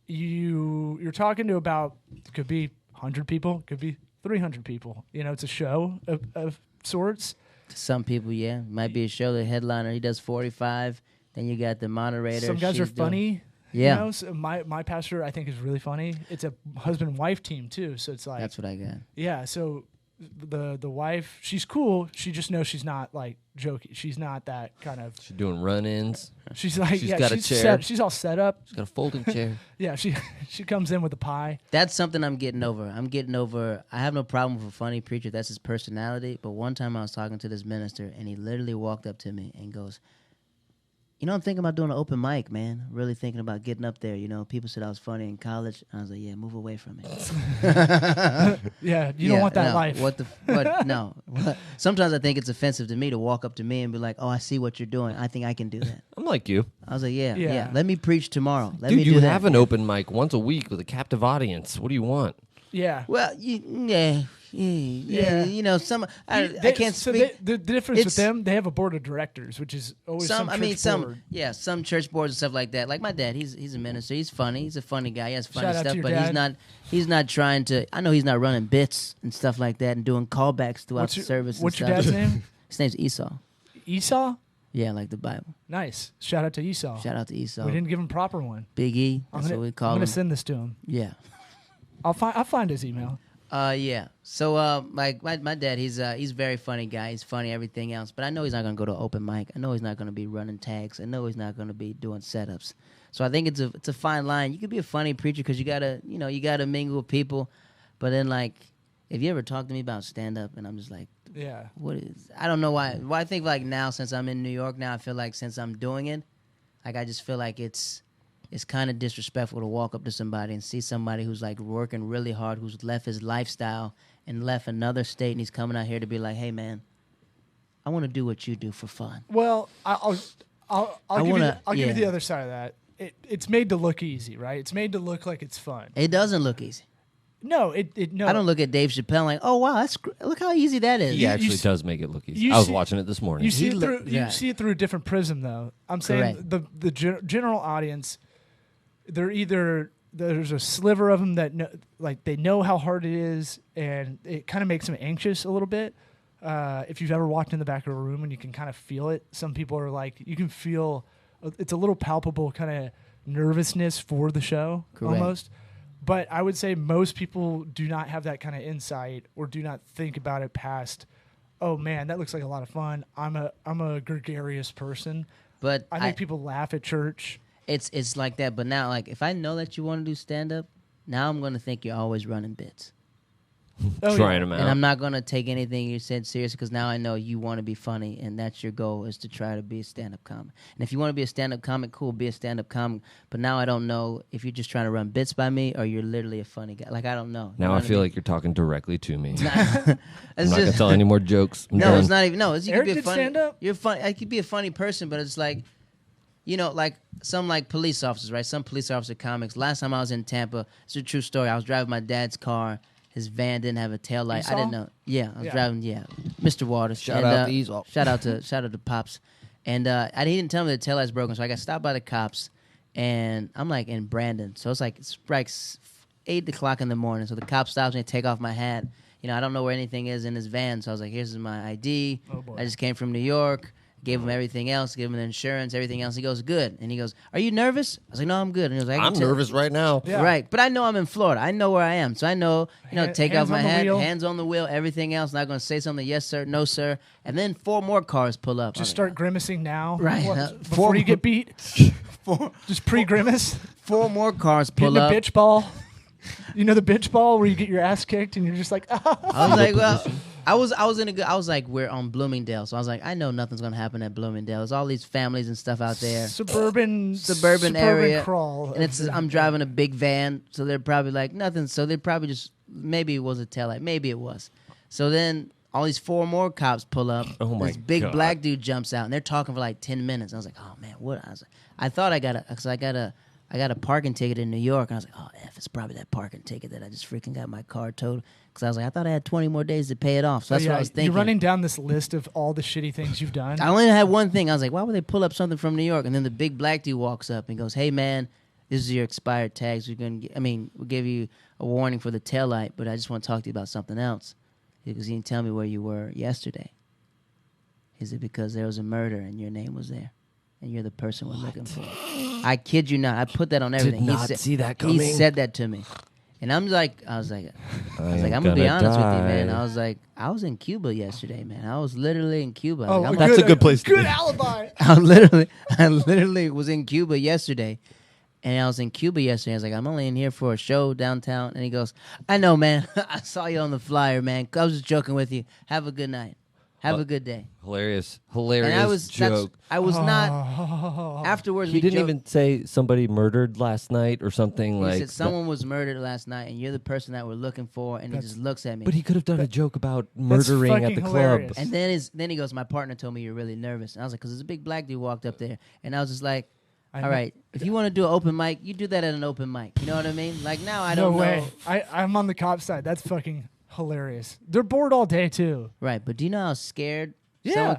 A: you're talking to about, could be 100 people, could be 300 people. It's a show of sorts.
C: Some people, yeah, might be a show. The headliner, he does 45. Then you got the moderator.
A: Some guys are funny.
C: Yeah.
A: So my pastor, I think, is really funny. It's a husband and wife team too, so it's like
C: that's what I got.
A: Yeah. So the wife, she's cool. She just knows she's not like joking. She's not that kind of.
B: She's doing run-ins.
A: She's like,
B: she's got a chair.
A: She's all set up.
B: She's got a folding chair.
A: Yeah. She comes in with a pie.
C: That's something I'm getting over. I have no problem with a funny preacher. That's his personality. But one time I was talking to this minister, and he literally walked up to me and goes, I'm thinking about doing an open mic, man. Really thinking about getting up there. People said I was funny in college. I was like, yeah, move away from it.
A: Yeah, you don't want that life.
C: No. Sometimes I think it's offensive to me to walk up to me and be like, oh, I see what you're doing. I think I can do that.
B: I'm like you.
C: I was like, yeah. Let me preach tomorrow.
B: Dude, you have an open mic once a week with a captive audience. What do you want?
A: Yeah.
C: Well, yeah. I can't speak.
A: The difference with them, they have a board of directors, which is always some
C: church boards and stuff like that. Like my dad, he's a minister. He's funny. He's a funny guy. He has funny
A: Shout out
C: stuff,
A: to your
C: but
A: dad.
C: he's not trying to. I know he's not running bits and stuff like that and doing callbacks throughout the service.
A: What's your dad's name?
C: His name's Esau.
A: Esau?
C: Yeah, like the Bible.
A: Nice. Shout out to Esau.
C: Shout out to Esau.
A: We didn't give him a proper one.
C: Big E. That's what we call him.
A: I'm gonna send this to him.
C: Yeah.
A: I'll find his email.
C: Yeah. So, my dad, he's a very funny guy. He's funny, everything else. But I know he's not going to go to open mic. I know he's not going to be running tags. I know he's not going to be doing setups. So I think it's a fine line. You could be a funny preacher because you gotta mingle with people. But then, like, if you ever talk to me about stand-up, and I'm just like,
A: yeah,
C: I don't know why. Well, I think, like, now, since I'm in New York now, I feel like since I'm doing it, like, I just feel like it's kind of disrespectful to walk up to somebody and see somebody who's like working really hard, who's left his lifestyle and left another state, and he's coming out here to be like, "Hey, man, I want to do what you do for fun."
A: Well, I'll give you the other side of that. It's made to look easy, right? It's made to look like it's fun.
C: It doesn't look easy.
A: No, no.
C: I don't look at Dave Chappelle like, "Oh wow, look how easy that is."
B: He actually does make it look easy. I was watching it this morning.
A: You see it through a different prism, though. I'm saying the general audience. There's a sliver of them that they know how hard it is, and it kind of makes them anxious a little bit. If you've ever walked in the back of a room and you can kind of feel it, some people are like, you can feel it's a little palpable kind of nervousness for the show.
C: Correct.
A: Almost. But I would say most people do not have that kind of insight or do not think about it past oh man, that looks like a lot of fun. I'm a gregarious person.
C: But
A: I make people laugh at church.
C: It's like that. But now, like, if I know that you want to do stand up, now I'm gonna think you're always running bits.
B: Trying them out.
C: And I'm not going to take anything you said seriously because now I know you want to be funny, and that's your goal is to try to be a stand-up comic. And if you want to be a stand-up comic, cool, be a stand-up comic. But now I don't know if you're just trying to run bits by me or you're literally a funny guy. Like, I don't know.
B: Now I feel like you're talking directly to me.
C: It's
B: I'm not going to tell any more jokes.
C: It's not even. No, you
A: Eric
C: could be a
A: did
C: funny.
A: stand-up?
C: You're funny. I could be a funny person, but it's like, you know, like some like police officers, right? Some police officer comics. Last time I was in Tampa, it's a true story. I was driving my dad's car. His van didn't have a tail light. I didn't know. Yeah, I was driving. Yeah, Mr. Waters.
B: Shout out to Easel.
C: Shout out to Pops. And he didn't tell me the tail light's broken, so I got stopped by the cops. And I'm like in Brandon, so it's like 8 o'clock in the morning. So the cop stops me, take off my hat. You know, I don't know where anything is in his van, so I was like, "Here's my ID.
A: Oh boy.
C: I just came from New York." Gave him everything else, gave him the insurance, everything else. He goes, good. And he goes, are you nervous? I was like, no, I'm good. And he was like,
B: I'm nervous right now.
A: Yeah.
C: Right. But I know I'm in Florida. I know where I am. So I know, take off my hat,
A: wheel.
C: hands on the wheel, everything else. Not going to say something, yes, sir, no, sir. And then 4 more cars pull up.
A: Just start grimacing now.
C: Right.
A: Before you get beat. Just pre-grimace.
C: 4 more cars
A: Getting
C: pull up.
A: the bitch ball. You know the bitch ball where you get your ass kicked and you're just like,
C: I was like, well, I was like, we're on Bloomingdale. So I was like, I know nothing's going to happen at Bloomingdale. There's all these families and stuff out there.
A: Suburban
C: area.
A: crawl.
C: And I'm driving a big van. So they're probably like, nothing. So they're probably just, maybe it was a taillight. Maybe it was. So then all these 4 more cops pull up.
B: Oh my
C: This big
B: God.
C: black dude jumps out and they're talking for like 10 minutes. I was like, oh man, what? I thought I got a parking ticket in New York. And I was like, oh, it's probably that parking ticket that I just freaking got my car towed. Because I was like, I thought I had 20 more days to pay it off. So that's what I was thinking.
A: You're running down this list of all the shitty things you've done.
C: I only had one thing. I was like, why would they pull up something from New York? And then the big black dude walks up and goes, hey, man, this is your expired tags. We'll give you a warning for the taillight, but I just want to talk to you about something else. Because you didn't tell me where you were yesterday. Is it because there was a murder and your name was there? And you're the person we're looking for. I kid you not. I put that on everything.
B: Did not see that coming.
C: He said that to me. And I was like, I'm gonna be honest with you, man. I was like, I was in Cuba yesterday, man. I was literally in Cuba.
B: That's a good place to
A: Good
B: be.
A: alibi.
C: I literally was in Cuba yesterday. And I was in Cuba yesterday. I was like, I'm only in here for a show downtown. And he goes, I know, man. I saw you on the flyer, man. I was just joking with you. Have a good night. Have a good day.
B: Hilarious
C: And I was
B: joke.
C: I was not. Afterwards,
B: He didn't even say somebody murdered last night or something
C: He
B: like.
C: said someone was murdered last night, and you're the person that we're looking for. And he just looks at me.
B: But he could have done a joke about murdering at
A: fucking
B: the club.
A: hilarious.
C: And then he goes, my partner told me you're really nervous. And I was like, because there's a big black dude walked up there, and I was just like, all right, if you want to do an open mic, you do that at an open mic. You know what I mean? Like now, I don't
A: No way.
C: know.
A: I'm on the cop side. That's fucking hilarious. They're bored all day too.
C: Right, but do you know how scared?
A: Yeah.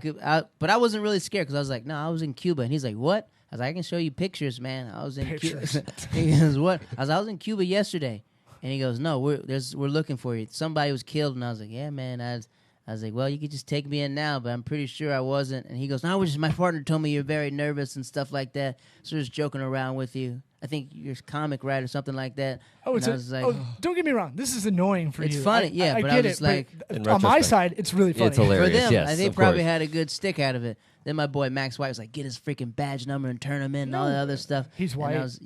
C: But I wasn't really scared because I was like, no, I was in Cuba. And he's like, what? I was like, I can show you pictures, man. I was in Cuba. He goes, what? I was in Cuba yesterday. And he goes, no, we're looking for you. Somebody was killed. And I was like, yeah, man. I was like, well, you could just take me in now, but I'm pretty sure I wasn't. And he goes, no, my partner told me you're very nervous and stuff like that. So just joking around with you. I think you're a comic, right, or something like that.
A: Oh, don't get me wrong. This is annoying for you.
C: It's funny, yeah,
A: I
C: but
A: get
C: I was
A: it.
C: like,
A: but on my side, it's really funny.
B: It's hilarious.
C: For them,
B: yes,
C: they
B: of
C: probably
B: course.
C: had a good stick out of it. Then my boy Max White was like, get his freaking badge number and turn him in and all that other stuff.
A: He's white.
C: And I was,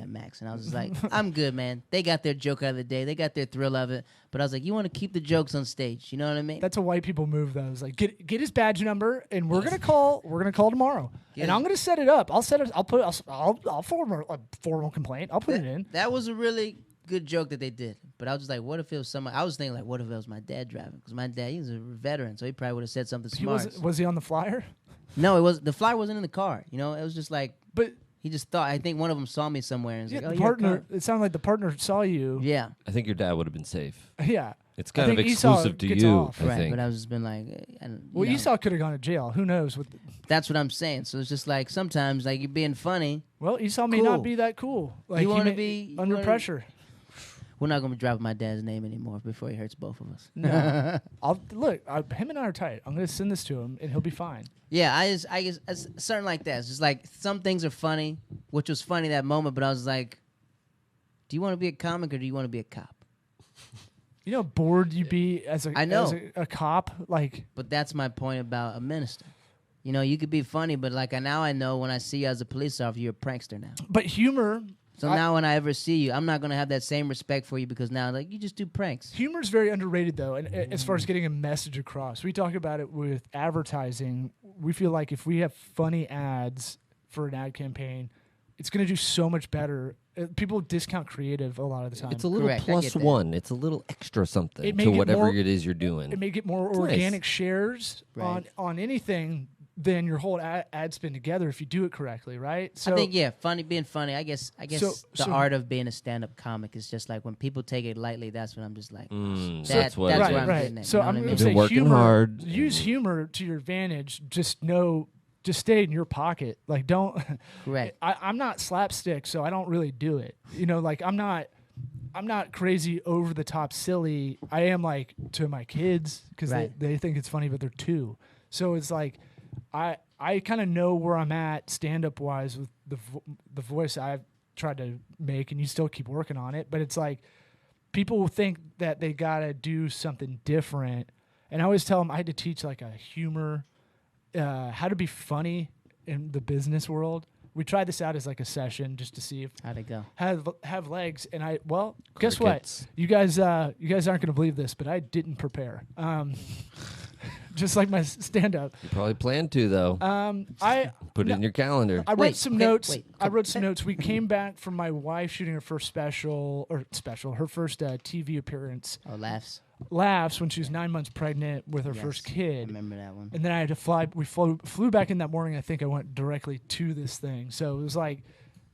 C: Max. And I was just like, I'm good, man. They got their joke out of the day. They got their thrill of it. But I was like, you want to keep the jokes on stage. You know what I mean?
A: That's a white people move, though. It's like get his badge number, and we're gonna call. We're gonna call tomorrow, and I'm gonna set it up. I'll form a formal complaint. I'll put it in.
C: That was a really good joke that they did. But I was just like, what if it was someone? I was thinking like, what if it was my dad driving? Because my dad, he was a veteran, so he probably would have said something smart.
A: Was he on the flyer?
C: No, it was the flyer wasn't in the car. You know, it was just like.
A: But
C: he just thought. I think one of them saw me somewhere and was like, "Oh,
A: the
C: you're a
A: partner.
C: con-"
A: It sounded like the partner saw you.
C: Yeah,
B: I think your dad would have been safe.
A: Yeah.
B: It's kind of
A: think Esau
B: exclusive to
A: gets
B: you,
A: off.
B: I
C: right.
B: think.
C: But I was just been like,
A: Well, Esau could have gone to jail. Who knows?
C: That's what I'm saying. So it's just like sometimes, like you're being funny.
A: Well, Esau may not be that cool. Like
C: You
A: he
C: wanna
A: may-
C: be-
A: under
C: you wanna-
A: pressure.
C: We're not gonna be dropping my dad's name anymore before he hurts both of us.
A: No. Him and I are tight. I'm gonna send this to him, and he'll be fine.
C: Yeah, I just it's certain like that. It's just like some things are funny, which was funny that moment. But I was like, do you want to be a comic or do you want to be a cop?
A: You know how bored you'd be as
C: I know.
A: as a cop? Like,
C: But that's my point about a minister. You know, you could be funny, but like now I know when I see you as a police officer, you're a prankster now.
A: but humor.
C: So now when I ever see you, I'm not gonna have that same respect for you because now like you just do pranks.
A: Humor's very underrated, though, and as far as getting a message across. We talk about it with advertising. We feel like if we have funny ads for an ad campaign, it's going to do so much better. People discount creative a lot of the time.
B: It's a little
C: Correct, I get
B: plus
C: that.
B: one. It's a little extra something
A: It may
B: to
A: get
B: whatever
A: more-
B: it is you're doing.
A: It may get more
B: Nice.
A: organic shares
C: Right.
A: on anything than your whole ad spin together if you do it correctly, right? So
C: I think being funny. I guess
A: So-
C: art of being a stand-up comic is just like when people take it lightly. That's when I'm just like,
B: That's what
C: that's
B: it
C: where
B: is.
C: I'm
A: right.
C: getting at.
A: So
C: you know
A: I'm
C: what I
A: going
C: mean?
A: to say
B: Been working
A: humor.
B: hard.
A: Use humor to your advantage. Just stay in your pocket. Like don't.
C: Correct.
A: I'm not slapstick, so I don't really do it. You know, like I'm not crazy over the top silly. I am like to my kids because
C: Right.
A: they think it's funny, but they're 2. So it's like I kind of know where I'm at stand up wise with the voice I've tried to make, and you still keep working on it. But it's like people will think that they gotta do something different, and I always tell them I had to teach like a humor, how to be funny in the business world. We tried this out as like a session just to see if
C: How'd it go?
A: have legs, and guess what?
B: Crickets.
A: You guys aren't gonna believe this, but I didn't prepare. Just like my stand up.
B: You probably plan to though.
A: I
B: Put it in your calendar.
A: I wrote
C: Wait,
A: some
C: okay,
A: notes.
C: wait.
A: I wrote some notes. We came back from my wife shooting her first her first TV appearance,
C: Laughs.
A: Laughs, when she was 9 months pregnant with her
C: Yes,
A: first
C: I
A: kid.
C: remember that one.
A: And then I had to fly. We flew back in that morning. I think I went directly to this thing. So it was like,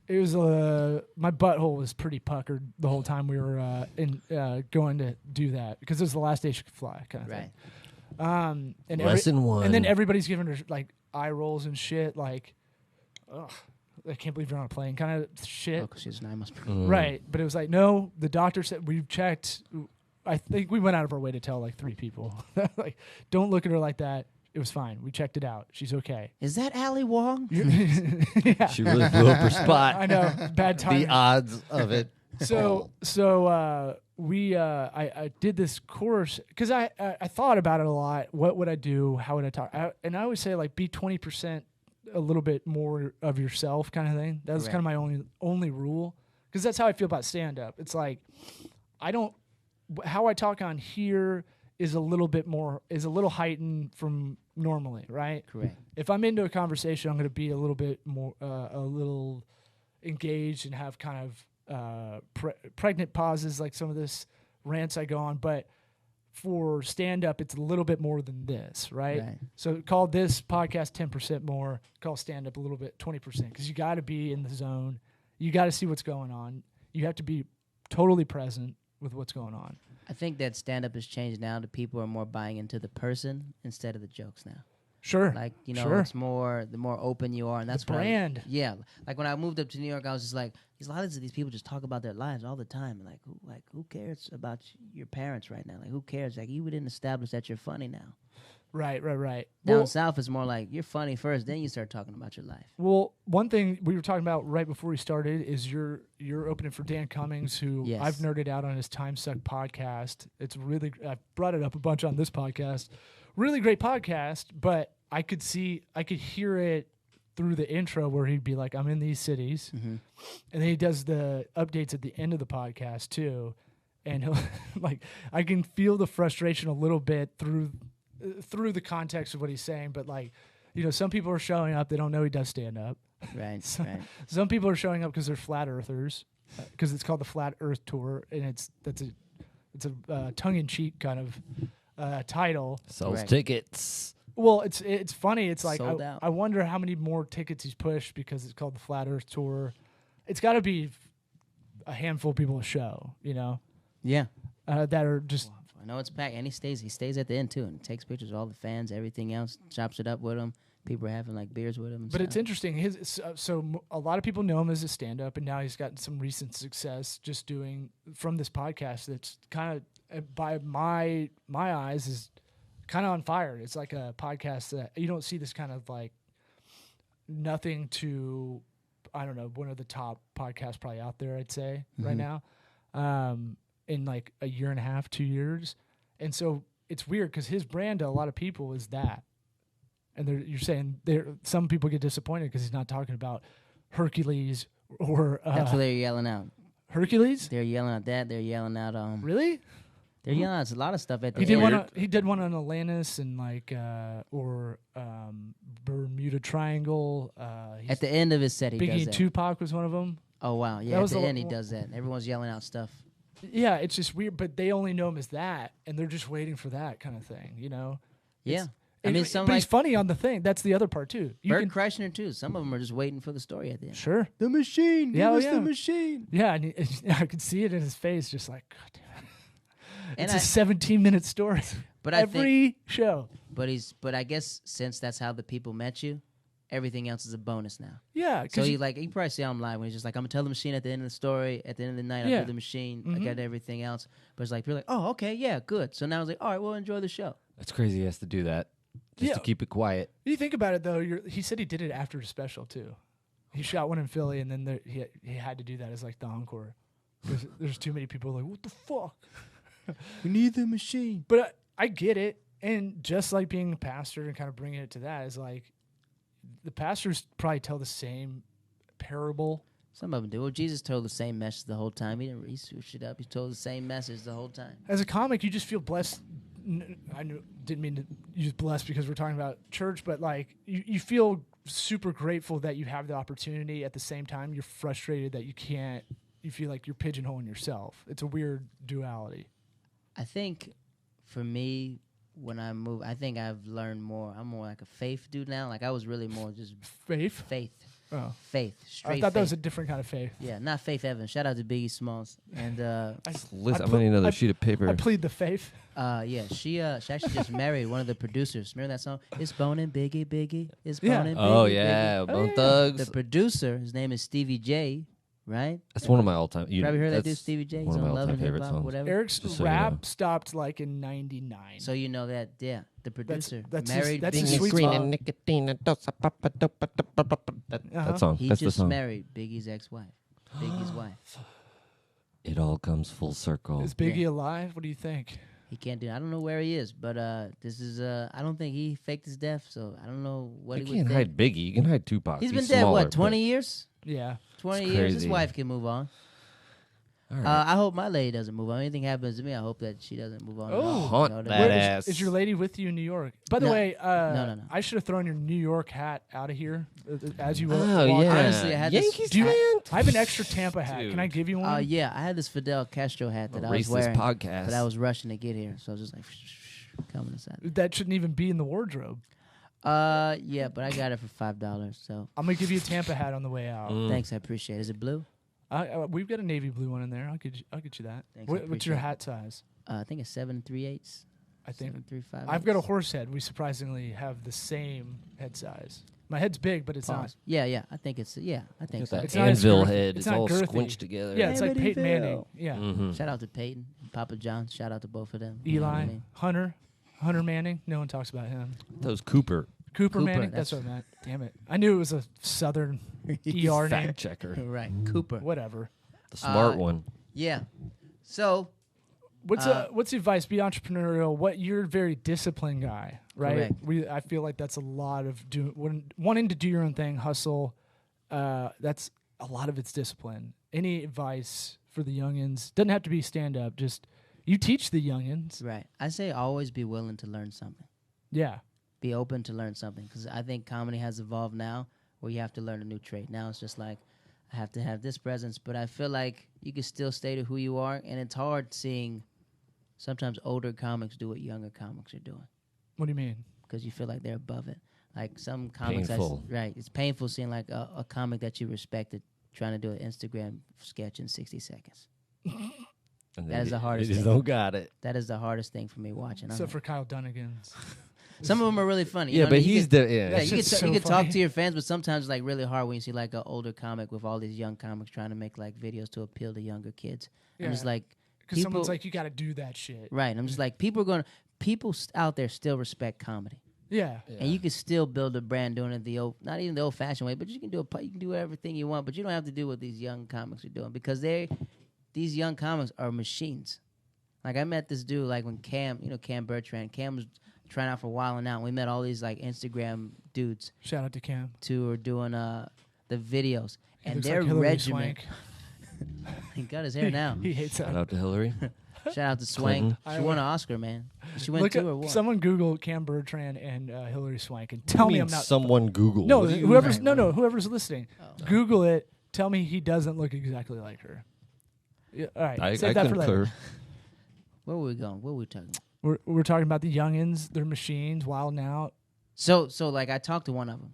A: my butthole was pretty puckered the whole time we were going to do that because it was the last day she could fly, kind of
C: Right.
A: thing. And
B: Lesson one.
A: and then everybody's giving her like eye rolls and shit, like, ugh, I can't believe you're on a plane, kind of shit.
C: Oh, 'cause she was 9 months pregnant.
A: Right, but it was like, no, the doctor said we've checked. I think we went out of our way to tell like 3 people, like, don't look at her like that. It was fine. We checked it out. She's okay.
C: Is that Ali Wong?
A: Yeah,
B: She really blew up her spot.
A: I know. Bad timing.
B: The odds of it.
A: So I did this course because I thought about it a lot. What would I do? How would I talk? And I always say like be 20% a little bit more of yourself, kind of thing. That was kind of my only rule, because that's how I feel about stand up. It's like how I talk on here is a little heightened from normally, right?
C: Correct.
A: If I'm into a conversation, I'm going to be a little bit more a little engaged and have kind of pregnant pauses like some of this rants I go on, but for stand up it's a little bit more than this, right? So call this podcast 10% more, call stand up a little bit 20%, because you got to be in the zone, you got to see what's going on, you have to be totally present with what's going on.
C: I think that stand up has changed now. The people are more buying into the person instead of the jokes now.
A: Sure.
C: Like, you know,
A: Sure.
C: it's more, the more open you are, and that's
A: The
C: what
A: brand.
C: yeah. Like when I moved up to New York, I was just like, a lot of these people just talk about their lives all the time. And who cares about your parents right now? Like, who cares? Like, you didn't establish that you're funny now.
A: Right.
C: Down south is more like you're funny first, then you start talking about your life.
A: Well, one thing we were talking about right before we started is you're opening for Dan Cummings, who
C: Yes.
A: I've nerded out on his Time Suck podcast. It's really, I've brought it up a bunch on this podcast. Really great podcast, but I could hear it through the intro where he'd be like, I'm in these cities.
C: Mm-hmm.
A: And then he does the updates at the end of the podcast too. And he'll like, I can feel the frustration a little bit through the context of what he's saying, but like, you know, some people are showing up, they don't know he does stand up.
C: Right, right.
A: Some people are showing up because they're flat earthers, because it's called the Flat Earth Tour, and it's a tongue-in-cheek kind of title.
B: Sells
C: Correct.
B: tickets.
A: Well, it's funny. It's like
C: Sold out.
A: I wonder how many more tickets he's pushed because it's called the Flat Earth Tour. It's got to be a handful of people a show, you know,
C: Yeah.
A: that are just.
C: I know it's packed, and he stays at the end too, and takes pictures of all the fans, everything else, chops it up with them. People are having like beers with him. And
A: But
C: stuff.
A: it's interesting. A lot of people know him as a stand-up, and now he's gotten some recent success just doing from this podcast. That's kind of, by my eyes, is kind of on fire. It's like a podcast that you don't see this kind of like nothing to, I don't know, one of the top podcasts probably out there, I'd say right now. in like a year and a half, 2 years. And so it's weird because his brand to a lot of people is that. And you're saying some people get disappointed because he's not talking about Hercules or
C: That's what they're yelling out.
A: Hercules.
C: They're yelling out that. They're yelling out.
A: Really?
C: They're yelling out a lot of stuff at the
A: He did
C: end.
A: he did one on Atlantis and like Bermuda Triangle.
C: At the end of his set, he
A: Biggie
C: does
A: and
C: that.
A: Tupac was one of them.
C: Oh wow, yeah. At the end, he does that. Everyone's yelling out stuff.
A: Yeah, it's just weird, but they only know him as that, and they're just waiting for that kind of thing, you know?
C: Yeah.
A: But he's funny on the thing. That's the other part too.
C: Bert Kreischer too. Some of them are just waiting for the story at the end.
A: Sure.
C: The machine. Give us the machine.
A: Yeah, and I could see it in his face, just like, God damn it.
C: And
A: It's a 17-minute story.
C: But
A: every show.
C: But I guess since that's how the people met you, everything else is a bonus now.
A: Yeah.
C: So you probably see I'm live when he's just like, I'm gonna tell the machine at the end of the story, at the end of the night, I'll do the machine, I got everything else. But it's like you're like, oh, okay, yeah, good. So now it's like, all right, well, enjoy the show.
B: That's crazy. He has to do that just to keep it quiet.
A: You think about it though. He said he did it after the special too. He shot one in Philly, and then he had to do that as like the encore. There's too many people like, what the fuck?
C: We need the machine.
A: But I get it, and just like being a pastor and kind of bringing it to that is like, the pastors probably tell the same parable.
C: Some of them do. Well, Jesus told the same message the whole time. He didn't switch it up. He told the same message the whole time.
A: As a comic, you just feel blessed. Didn't mean to use blessed because we're talking about church, but like you feel super grateful that you have the opportunity. At the same time, you're frustrated that you can't. You feel like you're pigeonholing yourself. It's a weird duality.
C: I think for me, when I move, I think I've learned more. I'm more like a faith dude now. Like I was really more just
A: faith.
C: Oh, faith. Straight.
A: I thought
C: faith.
A: that was a different kind of faith.
C: Yeah, not Faith Evans. Shout out to Biggie Smalls. And
B: Listen, I'm gonna need another sheet of paper.
A: I plead the faith.
C: Yeah, she actually just married one of the producers. Remember that song? It's Bone and Biggie, Biggie. It's Bone and Biggie.
B: Oh yeah, Bone Thugs.
C: The producer, his name is Stevie J. Right?
B: That's one of my all-time.
C: You probably heard that dude, Stevie J. He's on Love and Hip Hop, whatever.
A: Eric's rap stopped like in '99.
C: So you know that, yeah. The producer
A: that's
C: married
A: that's
C: Biggie.
A: sweet
B: Green
A: spot.
B: and nicotine. That song.
C: He
B: That's the
C: just
B: song.
C: married Biggie's ex-wife. Biggie's wife.
B: It all comes full circle.
A: Is Biggie alive? What do you think?
C: He can't do it. I don't know where he is, but this is I don't think he faked his death, so I don't know what
B: You
C: he
B: can't
C: was
B: hide Biggie. You can hide Tupac.
C: He's been dead,
B: smaller,
C: what, 20 years?
A: Yeah.
C: 20
B: It's
C: years. His
B: crazy.
C: wife can move on.
B: All right.
C: I hope my lady doesn't move on. Anything happens to me, I hope that she doesn't move on. at
A: Oh.
C: all.
B: Haunt
C: You know,
B: that
A: Where
B: ass.
A: is your lady with you in New York? By the
C: No.
A: way,
C: No.
A: I should have thrown your New York hat out of here as you
B: Oh
A: walked.
B: yeah.
C: Honestly, I had this-
B: Yankees
A: Do you,
B: fan?
A: I have an extra Tampa hat.
B: Dude.
A: Can I give you one?
C: Yeah, I had this Fidel Castro hat that I was
B: Racist
C: wearing,
B: podcast.
C: but I was rushing to get here, so I was just like, coming inside.
A: That shouldn't even be in the wardrobe.
C: Yeah, but I got it for $5, so
A: I'm gonna give you a Tampa hat on the way out.
C: thanks, I appreciate it. Is it blue?
A: We've got a navy blue one in there. I'll get you that.
C: Thanks, I
A: What's your
C: appreciate
A: hat size?
C: I think it's 7 3/8.
A: I think
C: 7 3/5.
A: I've got a horse head. We surprisingly have the same head size. My head's big, but it's not.
C: Yeah. I think it's I think so.
B: That
A: It's not as
B: anvil
A: girthy.
B: head.
A: It's
B: It's
A: not
B: all
A: girthy.
B: squinched together.
A: Yeah, it's like Peyton
C: Amityville.
A: Manning. Yeah.
B: Mhm.
C: Shout out to Peyton, and Papa John. Shout out to both of them. You know what I
A: Eli,
C: mean?
A: Hunter Manning. No one talks about him.
B: That was Cooper.
A: Cooper Manning.
C: that's-
A: That's what I meant. Damn it. I knew it was a Southern ER name.
B: Fact checker.
C: Right, Cooper.
A: Whatever.
B: The smart one.
C: Yeah. So
A: What's the advice? Be entrepreneurial. You're a very disciplined guy, right?
C: Correct.
A: I feel like that's a lot of wanting to do your own thing, hustle. That's a lot of it's discipline. Any advice for the youngins? Doesn't have to be stand up. Just you teach the youngins.
C: right, I say always be willing to learn something.
A: Yeah.
C: Be open to learn something, because I think comedy has evolved now where you have to learn a new trait. Now it's just like I have to have this presence, but I feel like you can still stay to who you are, and it's hard seeing sometimes older comics do what younger comics are doing
A: What do you mean?
C: because you feel like they're above it. Like some comics,
B: Painful.
C: right? It's painful seeing like a comic that you respected trying to do an Instagram sketch in 60 seconds.
B: And
C: That is the hardest
B: They just
C: thing.
B: don't got it.
C: That is the hardest thing for me watching.
A: Except for Kyle Dunnigan's.
C: Some of them are really funny. you
B: Yeah,
C: know,
B: but
C: you
B: he's
C: can-
B: the
C: Yeah,
A: That
C: you can,
A: shit's so
C: you can talk
A: funny.
C: to your fans, but sometimes it's like really hard when you see like an older comic with all these young comics trying to make like videos to appeal to younger kids. I'm just
A: Yeah.
C: like,
A: Because
C: people,
A: someone's like, you got to do that shit.
C: right? And I'm just like, people out there still respect comedy,
A: Yeah.
C: and you can still build a brand doing it not even the old fashioned way, but you can do everything you want, but you don't have to do what these young comics are doing because these young comics are machines. Like I met this dude like when Cam Bertrand. Cam was trying out for Wild 'N Out. We met all these like Instagram dudes.
A: Shout out to Cam.
C: Who were doing the videos.
A: He
C: And
A: looks
C: their
A: like Hillary
C: regimen.
A: Swank.
C: He got his hair now.
A: He hates
B: Shout
A: that.
B: out to Hillary.
C: Shout out to Swank. She won an Oscar, man. She went
A: Look
C: 2
A: at
C: or 1.
A: someone Google Cam Bertrand and Hillary Swank and tell me I'm not.
B: Someone Google.
A: No,
B: What do you
A: whoever's
B: mean?
A: whoever's listening, Google it. Tell me he doesn't look exactly like her. Yeah, all right,
B: I
A: save that for later.
B: concur.
C: Where were we going? What were we talking about?
A: We're talking about the youngins, their machines, Wild 'N Out.
C: So like I talked to one of them.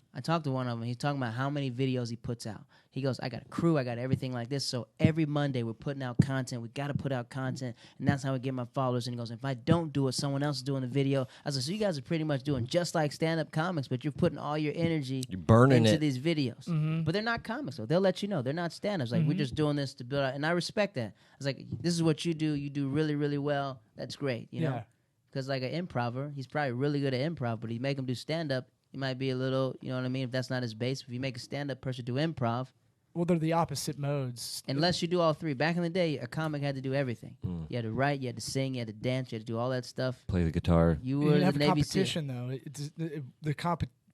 C: He's talking about how many videos he puts out. He goes, I got a crew, I got everything like this. So every Monday we're putting out content. We got to put out content, and that's how we get my followers. And he goes, if I don't do it, someone else is doing the video. I said, so you guys are pretty much doing just like stand-up comics, but you're putting all your energy
B: You're burning
C: into
B: it.
C: these videos.
A: Mm-hmm.
C: But they're not comics, though. They'll let you know. They're not stand-ups. Like, we're just doing this to build out. And I respect that. I was like, this is what you do. You do really, really well. That's great, you know?
A: Yeah.
C: Because like an improver, he's probably really good at improv, but you make him do stand-up, he might be a little, you know what I mean, if that's not his base. If you make a stand-up person do improv,
A: Well, they're the opposite modes.
C: unless you do all three. Back in the day, a comic had to do everything. You had to write, you had to sing, you had to dance, you had to do all that stuff.
B: Play the guitar.
C: You
A: You
C: were
A: didn't
C: the
A: have a
C: Navy SEAL.
A: competition though.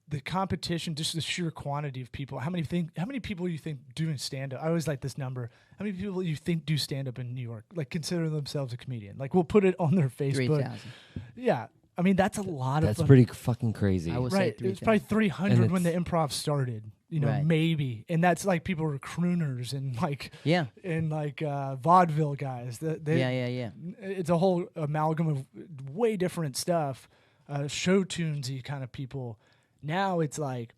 A: The competition, just the sheer quantity of people. How many people you think doing stand up? I always like this number. How many people you think do stand up in New York? Like consider themselves a comedian. Like we'll put it on their Facebook.
C: 3,000.
A: Yeah. I mean that's a lot
B: That's
A: of
B: pretty fucking crazy.
C: I would say
A: right. It
C: 3,000.
A: was probably 300
B: And
A: when the improv started. You know,
C: Right.
A: maybe, and that's like people were crooners and like
C: Yeah.
A: vaudeville guys.
C: Yeah.
A: It's a whole amalgam of way different stuff, show tunesy kind of people. Now it's like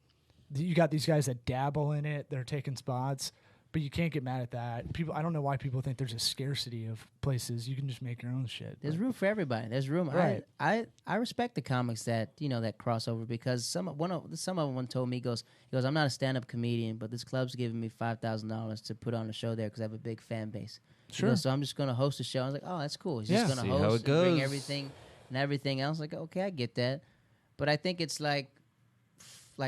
A: you got these guys that dabble in it. They're taking spots, but you can't get mad at that. People, I don't know why people think there's a scarcity of places. You can just make your own shit.
C: There's
A: But-
C: room for everybody. There's room.
A: Right.
C: I respect the comics that that crossover because some of them told me he goes I'm not a stand up comedian, but this club's giving me $5,000 to put on a show there because I have a big fan base. He
A: Sure.
C: goes, so I'm just gonna host a show. I was like, oh, that's cool. He's
A: Yeah.
C: just gonna
B: See how
C: host
B: it
C: and bring
B: goes.
C: everything else. Like, okay, I get that, but I think it's like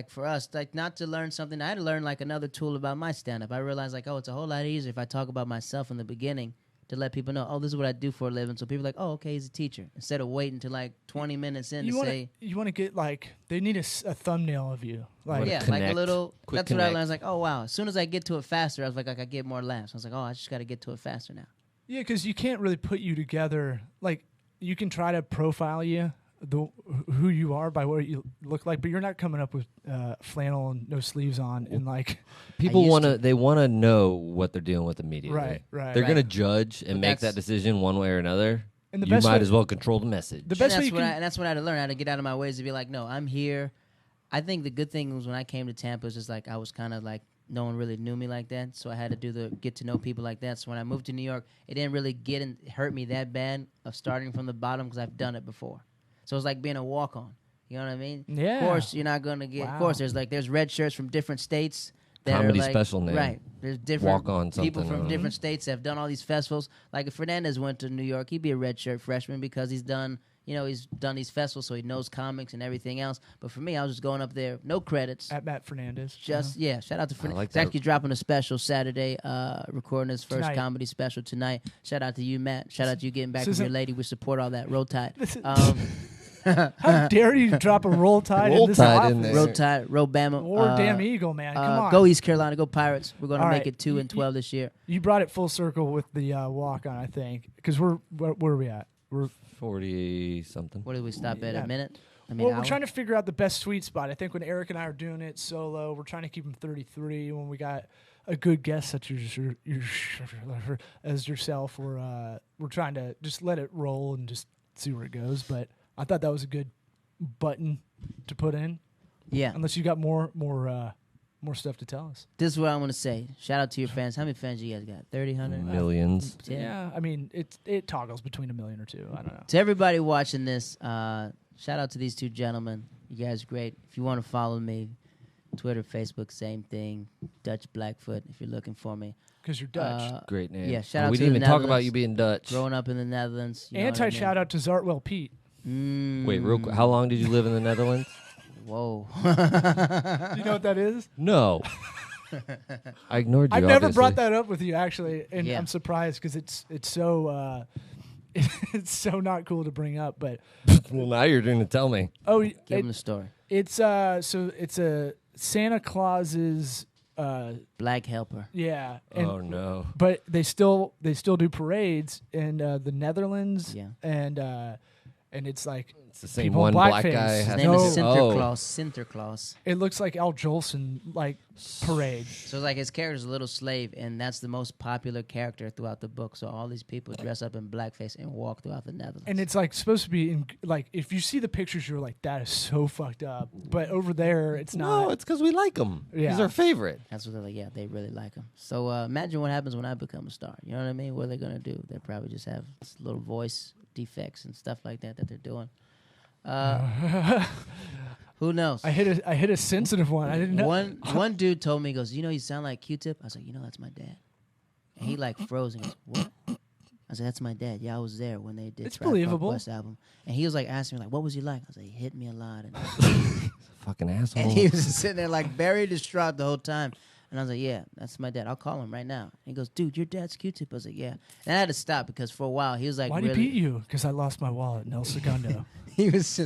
C: for us, like not to learn something. I had to learn like another tool about my stand up. I realized like, oh, it's a whole lot easier if I talk about myself in the beginning to let people know, oh, this is what I do for a living. So people are like, oh, okay, he's a teacher. Instead of waiting to like 20 minutes in to say,
A: you want to get like they need a thumbnail of you. Like
B: Wanna
C: yeah, like a
B: connect.
C: little.
B: Quick
C: That's what I
B: connect.
C: learned. I was like, oh wow. As soon as I get to it faster, I was like I get more laughs. I was like, oh, I just got to get to it faster now.
A: yeah, because you can't really put you together. Like you can try to profile you. Who you are by what you look like, but you're not coming up with flannel and no sleeves on and like
B: People
C: used
B: want to want to know what they're dealing with immediately.
A: right.
B: They're
C: Right.
B: going to judge and
C: But
B: make
C: that's-
B: that decision one way or another.
A: And the
B: You
A: best
B: might
A: way-
B: as well control the message.
A: The best way you
C: And that's what I had to learn. I had to get out of my ways to be like, no, I'm here. I think the good thing was when I came to Tampa, it was just like I was kind of like no one really knew me like that, so I had to do the get to know people like that. So when I moved to New York, it didn't really hurt me that bad of starting from the bottom because I've done it before. So it's like being a walk-on. You know what I mean?
A: Yeah.
C: Of course, you're not gonna get.
A: Wow.
C: Of course, there's red shirts from different states. That
B: Comedy
C: are like,
B: special name.
C: Right. There's different
B: Walk-on
C: people
B: something,
C: from
B: or-
C: different states that have done all these festivals. Like if Fernandez went to New York, he'd be a red shirt freshman because he's done these festivals, so he knows comics and everything else. But for me, I was just going up there, no credits.
A: at Matt Fernandez.
C: Just shout out to Fernandez.
B: like
C: He's
B: that.
C: actually dropping a special Saturday, recording his first
A: Tonight.
C: comedy special tonight. Shout out to you, Matt. Shout out to you getting back
A: This
C: with your
A: isn't-
C: lady. We support all that. Roll Tide.
A: How dare you drop a roll tide
B: Roll
A: in this
B: Tide
A: office?
B: in there.
C: Roll Tide, Roll Bama.
A: Or damn Eagle, man. Come on.
C: Go East Carolina, go Pirates. We're going to
A: All
C: make
A: right.
C: it 2-12 this year.
A: You brought it full circle with the walk on, I think, because where are we at? We're
B: 40 something.
C: What did we stop at?
A: Yeah.
C: A minute?
A: we're
C: hour?
A: trying to figure out the best sweet spot. I think when Eric and I are doing it solo, we're trying to keep him 33. When we got a good guest such as yourself, we're trying to just let it roll and just see where it goes. But I thought that was a good button to put in.
C: Yeah.
A: Unless you got more stuff to tell us.
C: This is what I want to say. Shout out to your fans. How many fans you guys got? 30, 100?
B: Millions.
A: Yeah, I mean it toggles between 1 million or 2. I don't know.
C: To everybody watching this, shout out to these two gentlemen. You guys are great. If you want to follow me, Twitter, Facebook, same thing. Dutch Blackfoot, if you're looking for me.
A: Because you're Dutch.
B: Great name.
C: Yeah, shout out
B: we
C: to
B: didn't
C: the
B: even talk about
C: Netherlands.
B: you being Dutch.
C: Growing up in the Netherlands. You know what I
A: Anti shout out to Zartwell Pete.
C: mean?
B: Wait, real quick. How long did you live in the Netherlands?
C: Whoa.
A: Do you know what that is?
B: No. I ignored you.
A: I've never
B: obviously.
A: brought that up with you actually, and
C: Yeah.
A: I'm surprised because it's so it's so not cool to bring up. But
B: Well, now you're going to tell me.
A: oh,
C: Give him the story.
A: it's so it's a Santa Claus's
C: Black helper.
A: yeah. And,
B: Oh no.
A: But they still do parades in the Netherlands.
C: Yeah.
A: And it's like
B: It's the same
A: people in
B: one black
A: blackface.
B: guy
C: His
B: has
C: name
A: No.
C: is
B: Oh.
C: Sinterklaas.
A: it looks like Al Jolson like parade.
C: So like his character's a little slave, and that's the most popular character throughout the book. So all these people dress up in blackface and walk throughout the Netherlands.
A: And it's like supposed to be in, like if you see the pictures, you're like that is so fucked up. But over there, it's not.
B: No, it's because we like him.
A: Yeah.
B: He's our favorite.
C: That's what they're like. Yeah, they really like him. So imagine what happens when I become a star. You know what I mean? What are they gonna do? They probably just have little voice defects and stuff like that they're doing. Who knows?
A: I hit a sensitive one. I didn't know.
C: One dude told me, he goes, you know, you sound like Q-Tip. I was like, you know, that's my dad. And he like froze and goes, what? I said, that's my dad. Yeah, I was there when they did
A: It's
C: Tribe Called
A: believable.
C: Quest album. And he was like asking me like, what was he like? I was like, he hit me a lot. And,
B: Fucking asshole.
C: and he was just sitting there like very distraught the whole time. And I was like, yeah, that's my dad. I'll call him right now. And he goes, dude, your dad's Q-Tip. I was like, yeah. And I had to stop because for a while he was like,
A: Why'd
C: really,
A: he beat you? Because I lost my wallet in El Segundo.
C: he was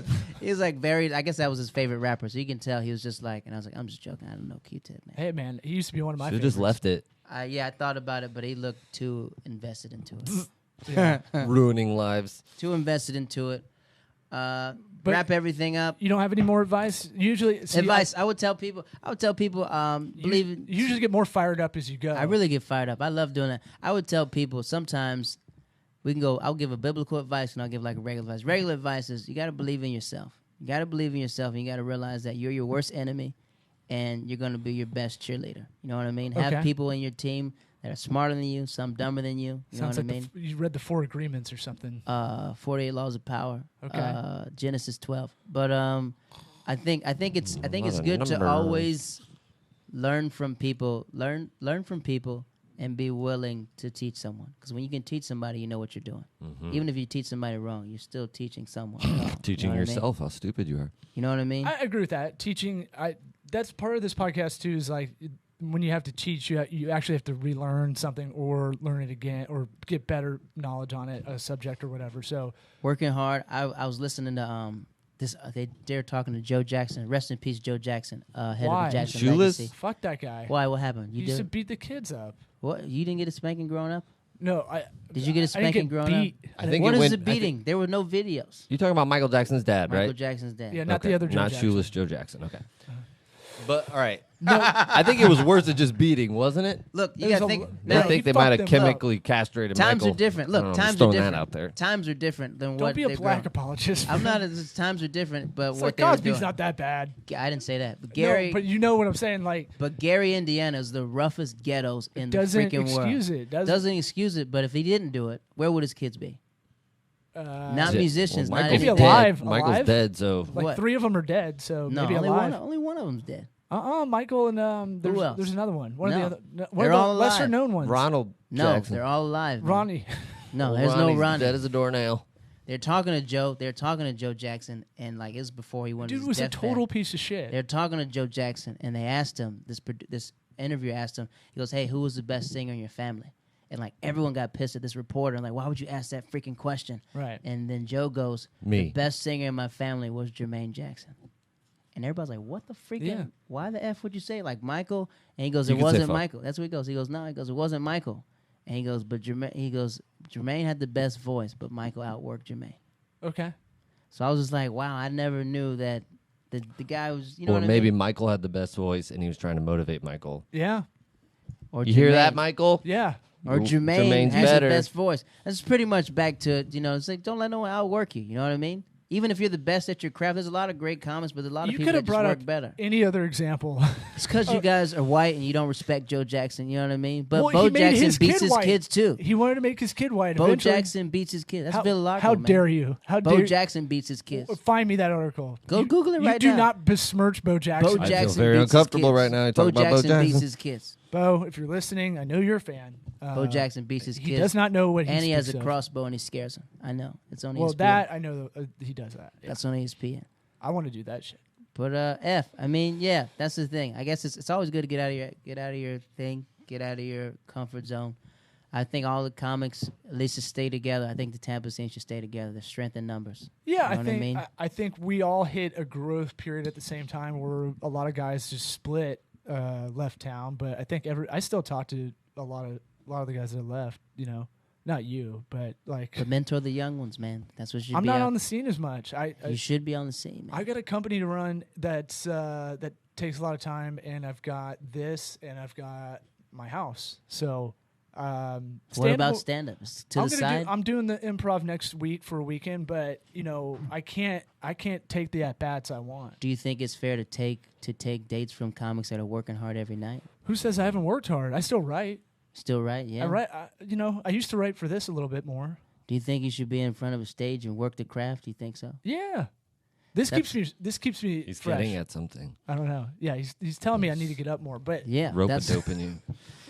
C: like very, I guess that was his favorite rapper. So you can tell he was just like, and I was like, I'm just joking. I don't know Q-Tip, man.
A: Hey man, he used to be one of my
B: Should have
A: favorites.
B: just left it.
C: Yeah, I thought about it, but he looked too invested into it.
A: Yeah.
B: Ruining lives.
C: Too invested into it. Wrap everything up.
A: You don't have any more advice? Usually, see,
C: Advice. I would tell people. Believe it.
A: You usually get more fired up as you go.
C: I really get fired up. I love doing that. I would tell people sometimes we can go. I'll give a biblical advice and I'll give like a regular advice. Regular advice is you got to believe in yourself. You got to believe in yourself, and you got to realize that you're your worst enemy, and you're going to be your best cheerleader. You know what I mean?
A: Okay.
C: Have people in your team that are smarter than you, some dumber than you. You
A: Sounds
C: know
A: like
C: what I mean?
A: you read the 4 Agreements or something.
C: 48 Laws of Power.
A: Okay.
C: Genesis 12. But I think it's
B: Lot of
C: good to
B: numbers.
C: always learn from people. Learn from people and be willing to teach someone. Because when you can teach somebody, you know what you're doing. Even if you teach somebody wrong, you're still teaching someone.
B: Teaching
C: you know what I mean?
B: yourself how stupid you are.
C: You know what I mean?
A: I agree with that. Teaching, that's part of this podcast too. Is like when you have to teach, you actually have to relearn something or learn it again or get better knowledge on it, a subject or whatever. So
C: Working hard. I was listening to this. They're talking to Joe Jackson. Rest in peace, Joe Jackson, head
A: Why?
C: of the Jackson
B: Shoeless?
C: Legacy.
A: fuck that guy.
C: Why? What happened?
A: He
C: You
A: used to
C: did?
A: beat the kids up.
C: What? You didn't get a spanking growing up?
A: No,
C: Did you get a
A: I didn't
C: spanking
A: get
C: growing
A: beat.
C: up?
B: I think
C: What
B: it
C: is
B: went,
C: the beating? There were no videos.
B: You talking about Michael Jackson's dad,
C: Michael
B: right?
C: Jackson's dad.
A: Yeah, not
B: Okay.
A: the other Joe
B: Not
A: Jackson.
B: shoeless Joe Jackson. Okay. But all right. I think it was worse than just beating, wasn't it?
C: Look, you
A: There's
C: got to
A: a-
C: think.
A: No,
B: I
A: he
B: think they
A: fucked
B: might have
A: them
B: chemically castrated
C: Times
B: Michael.
C: are different. Look,
B: I don't know, I'm
C: times
B: just
C: are
B: throwing
C: different.
B: that out there.
C: Times are different than
A: Don't
C: what
A: be a
C: they
A: black
C: grow.
A: apologist.
C: I'm not. Times are different, but
A: It's
C: what
A: like
C: they were
A: Cosby's
C: doing.
A: not that bad.
C: I didn't say that. But Gary,
A: No, but you know what I'm saying. Like,
C: but Gary, Indiana is the roughest ghettos in the
A: doesn't
C: freaking world.
A: excuse it.
C: Doesn't excuse it. But if he didn't do it, where would his kids be? Not
B: Yeah,
C: musicians.
B: well,
C: not
A: Maybe
B: Michael's
C: anything.
A: alive.
B: dead. Michael's
A: Alive?
B: dead, so
A: Like
C: What?
A: 3 of them are dead, so
C: No,
A: maybe
C: only
A: alive.
C: only one of them's dead.
A: Michael and
C: Who else?
A: there's another one. One
C: No.
A: of the other, one
C: They're
A: of the
C: all
A: lesser
C: alive.
A: known ones.
B: Ronald
C: No,
B: Jackson.
C: they're all alive. man.
A: Ronnie.
C: No,
B: Well,
C: there's
B: Ronnie's
C: no Ronnie.
B: dead as a doornail.
C: They're talking to Joe. They're talking to Joe Jackson, and like it was before he went.
A: Dude
C: to his
A: was a
C: deathbed.
A: total piece of shit.
C: They're talking to Joe Jackson, and they asked him this interviewer asked him. He goes, "Hey, who was the best singer in your family?" And like everyone got pissed at this reporter, and like, "Why would you ask that freaking question?"
A: Right.
C: And then Joe goes,
B: Me.
C: "The best singer in my family was Jermaine Jackson." And everybody's like, "What the freaking?
A: Yeah.
C: Why the f would you say like Michael?" And he goes,
B: You
C: "It
B: could say
C: wasn't
B: fuck.
C: Michael." That's what he goes. He goes, "No." He goes, "It wasn't Michael." And he goes, "But Jermaine." He goes, "Jermaine had the best voice, but Michael outworked Jermaine."
A: Okay.
C: So I was just like, "Wow, I never knew that the guy was." You know
B: Or
C: what
B: maybe
C: I mean?
B: Michael had the best voice and he was trying to motivate Michael.
A: Yeah.
C: Or
B: You hear that,
C: Jermaine-
B: Michael?
A: Yeah.
C: Or
B: Jermaine's
C: Jermaine has
B: better.
C: the best voice. That's pretty much back to, you know, it's like, don't let no one outwork you. You know what I mean? Even if you're the best at your craft, there's a lot of great comments, but there's a lot of
A: You
C: people
A: could
C: that
A: have
C: just
A: brought
C: work
A: up
C: better.
A: any other example.
C: It's because you guys are white and you don't respect Joe Jackson. You know what I mean? But
A: Well,
C: Bo
A: he made
C: Jackson
A: his
C: beats
A: kid
C: his
A: white.
C: kids too.
A: He wanted to make his kid white.
C: Bo
A: Eventually-
C: Jackson beats his kids. That's
A: How,
C: Bill Largo,
A: how
C: man.
A: dare you? How
C: Bo
A: dare
C: Jackson beats his kids.
A: Find me that article.
C: Go
A: You-
C: Google it right
A: You
C: now.
A: do not besmirch Bo Jackson.
C: Bo
B: I
C: Jackson
B: feel very
C: beats his
B: uncomfortable
C: kids.
B: right now.
C: Bo
B: Talking about Bo
C: Jackson beats
B: Jackson.
C: his kids.
A: Bo, if you're listening, I know you're a fan.
C: Bo Jackson beats his
A: He
C: kids.
A: does not know what he
C: and he has
A: speaks
C: a
A: of.
C: crossbow and he scares them. I know. It's on
A: Well,
C: ESPN.
A: that I know he does that. Yeah.
C: That's on ESPN.
A: I want to do that shit.
C: But I mean, yeah, that's the thing. I guess it's always good to get out of your thing, get out of your comfort zone. I think all the comics, at least, to stay together. I think the Tampa scene should stay together. The strength in numbers.
A: Yeah,
C: you know
A: I think we all hit a growth period at the same time where a lot of guys just split, left town. But I think I still talk to a lot of the guys that left. You know, not you, but like.
C: But mentor the young ones, man. That's what you.
A: I'm not on the scene as much.
C: You should be on the scene, man.
A: I got a company to run that takes a lot of time, and I've got this, and I've got my house. So.
C: What about stand-up? To the side?
A: I'm doing the improv next week for a weekend, but you know I can't take the at-bats I want.
C: Do you think it's fair to take dates from comics that are working hard every night?
A: Who says I haven't worked hard? I still write.
C: Still write, yeah.
A: I write. I used to write for this a little bit more.
C: Do you think you should be in front of a stage and work the craft? Do you think so?
A: Yeah. This keeps me
B: He's
A: fresh.
B: getting at something.
A: I don't know. Yeah, he's telling me I need to get up more, but
C: yeah,
B: rope-a-doping you.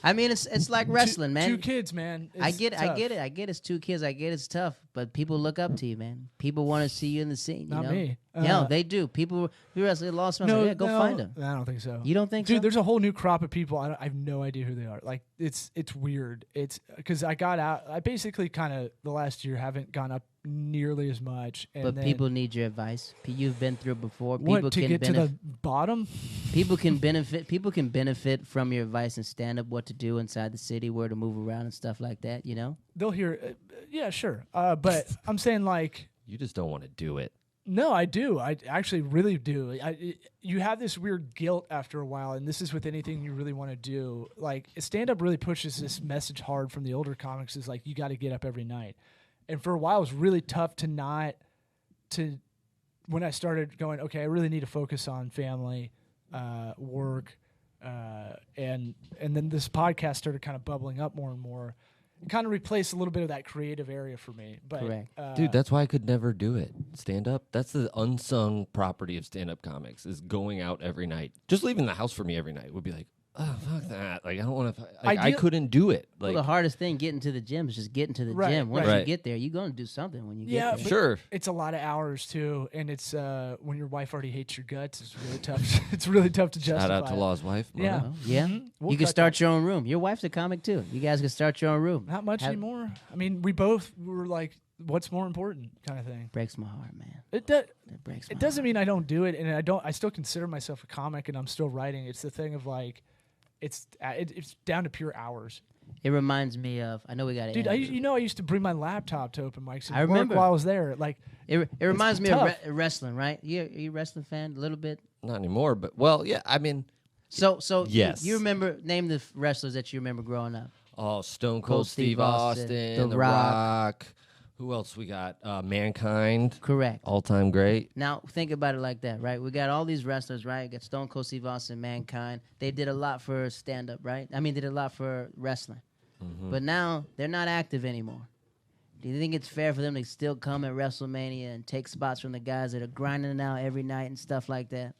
C: I mean, it's like wrestling, man.
A: Two kids, man.
C: I get it. It's 2 kids. I get it's tough, but people look up to you, man. People want to see you in the scene.
A: Not me.
C: No, they do. People who wrestle lost. No, go find them.
A: I don't think so.
C: You don't think so?
A: Dude, there's a whole new crop of people. I have no idea who they are. Like it's weird. It's because I got out. I basically kind of the last year haven't gone up nearly as much. And
C: but people need your advice. You've been through it before.
A: What, to get to the bottom?
C: People can benefit. People can benefit from your advice and stand up. What to do inside the city, where to move around and stuff like that. You know.
A: They'll hear. Yeah, sure. But I'm saying like.
B: You just don't want to do it.
A: No, I do. I actually really do. You have this weird guilt after a while, and this is with anything you really want to do. Like, stand-up really pushes this message hard from the older comics is, like, you got to get up every night. And for a while, it was really tough when I started going, okay, I really need to focus on family, work, and then this podcast started kind of bubbling up more and more. It kind of replaced a little bit of that creative area for me. But,
C: correct.
B: Dude, that's why I could never do it. Stand up. That's the unsung property of stand up comics is going out every night. Just leaving the house for me every night would be like, oh, fuck that. Like, I don't want to. I couldn't do it. Like,
C: well, the hardest thing getting to the gym is just getting to the gym. Once you get there, you're going to do something when you get there.
B: Sure.
A: It's a lot of hours, too. And it's when your wife already hates your guts, it's really tough. It's really tough to justify.
B: Shout out to Law's wife.
A: Yeah.
B: Mama.
C: Yeah. Mm-hmm. You can start your own room. Your wife's a comic, too. You guys can start your own room.
A: Not much anymore. I mean, we both were like, what's more important kind of thing.
C: Breaks my heart, man.
A: It
C: breaks my
A: It doesn't mean I don't do it, and I still consider myself a comic, and I'm still writing. It's the thing of like, it's down to pure hours.
C: It reminds me of. I know we got it.
A: Dude, I used to bring my laptop to open mics and
C: I remember
A: work while I was there. Like,
C: it reminds me of wrestling, right? Are you a wrestling fan? A little bit.
B: Not anymore, but well, yeah. I mean,
C: so
B: yes.
C: You remember? Name the wrestlers that you remember growing up.
B: Oh, Stone Cold Steve Austin, The Rock. Who else we got? Mankind.
C: Correct.
B: All-time great.
C: Now, think about it like that, right? We got all these wrestlers, right? We got Stone Cold Steve Austin, Mankind. They did a lot for stand-up, right? I mean, they did a lot for wrestling. Mm-hmm. But now, they're not active anymore. Do you think it's fair for them to still come at WrestleMania and take spots from the guys that are grinding it out every night and stuff like that?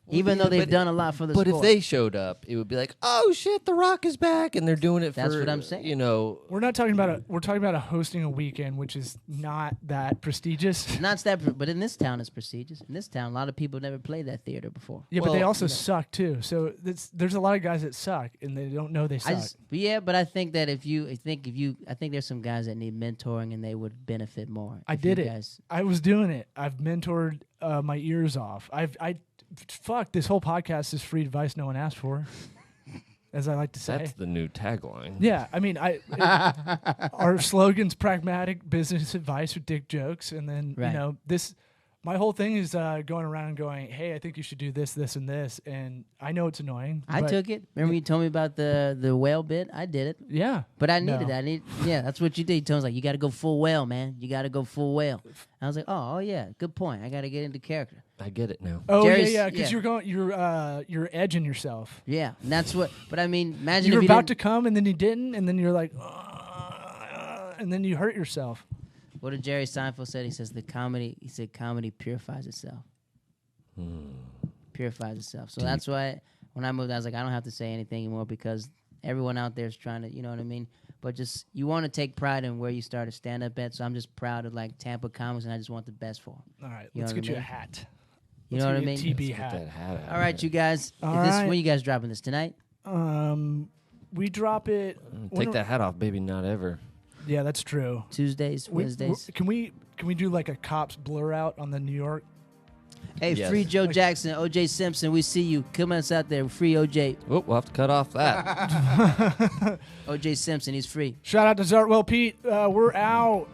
C: Well, even though they've done a lot for the sport.
B: But if they showed up, it would be like, oh shit, The Rock is back, and they're doing it
C: That's what I'm saying.
B: You know,
A: we're talking about a hosting a weekend, which is not that prestigious.
C: Not that, but in this town, it's prestigious. In this town, a lot of people never played that theater before.
A: Yeah, but they also suck too. So there's a lot of guys that suck, and they don't know they suck.
C: But I think that I think there's some guys that need mentoring, and they would benefit more.
A: I did it. I was doing it. I've mentored my ears off. Fuck, this whole podcast is free advice no one asked for, as I like to say.
B: That's the new tagline.
A: Yeah, I mean, our slogan's pragmatic business advice with dick jokes, and then this. My whole thing is going around and going, hey, I think you should do this, this, and this, and I know it's annoying.
C: I took it. Remember you told me about the whale bit? I did it.
A: Yeah.
C: But I needed that. That's what you did. You told me, like, you got to go full whale, man. You got to go full whale. I was like, oh, yeah, good point. I got to get into character.
B: I get it now.
A: Oh, yeah, because you're edging yourself.
C: Yeah, and that's what, but I mean, imagine
A: you
C: if
A: were about to come, and then you didn't, and then you're like, and then you hurt yourself.
C: What did Jerry Seinfeld said? He says comedy purifies itself. Purifies itself. So that's why when I moved, I was like, I don't have to say anything anymore because everyone out there is trying to, you know what I mean? But just, you want to take pride in where you started stand-up at, so I'm just proud of, like, Tampa Comics, and I just want the best for them.
A: All right, let's get you a hat.
C: You know what I mean?
A: TB
B: Get
A: hat.
B: that hat out
C: All right, you guys.
A: All
C: If this,
A: right.
C: when you guys dropping this tonight?
A: We drop it.
B: Take that hat off, baby. Not ever.
A: Yeah, that's true.
C: Tuesdays, Wednesdays.
A: Can we do like a cops blur out on the New York?
C: Hey,
B: Yes.
C: free Joe Jackson, OJ Simpson. We see you. Come on us out there. Free OJ.
B: Oh, we'll have to cut off that.
C: OJ Simpson. He's free.
A: Shout out to Zartwell Pete. We're out.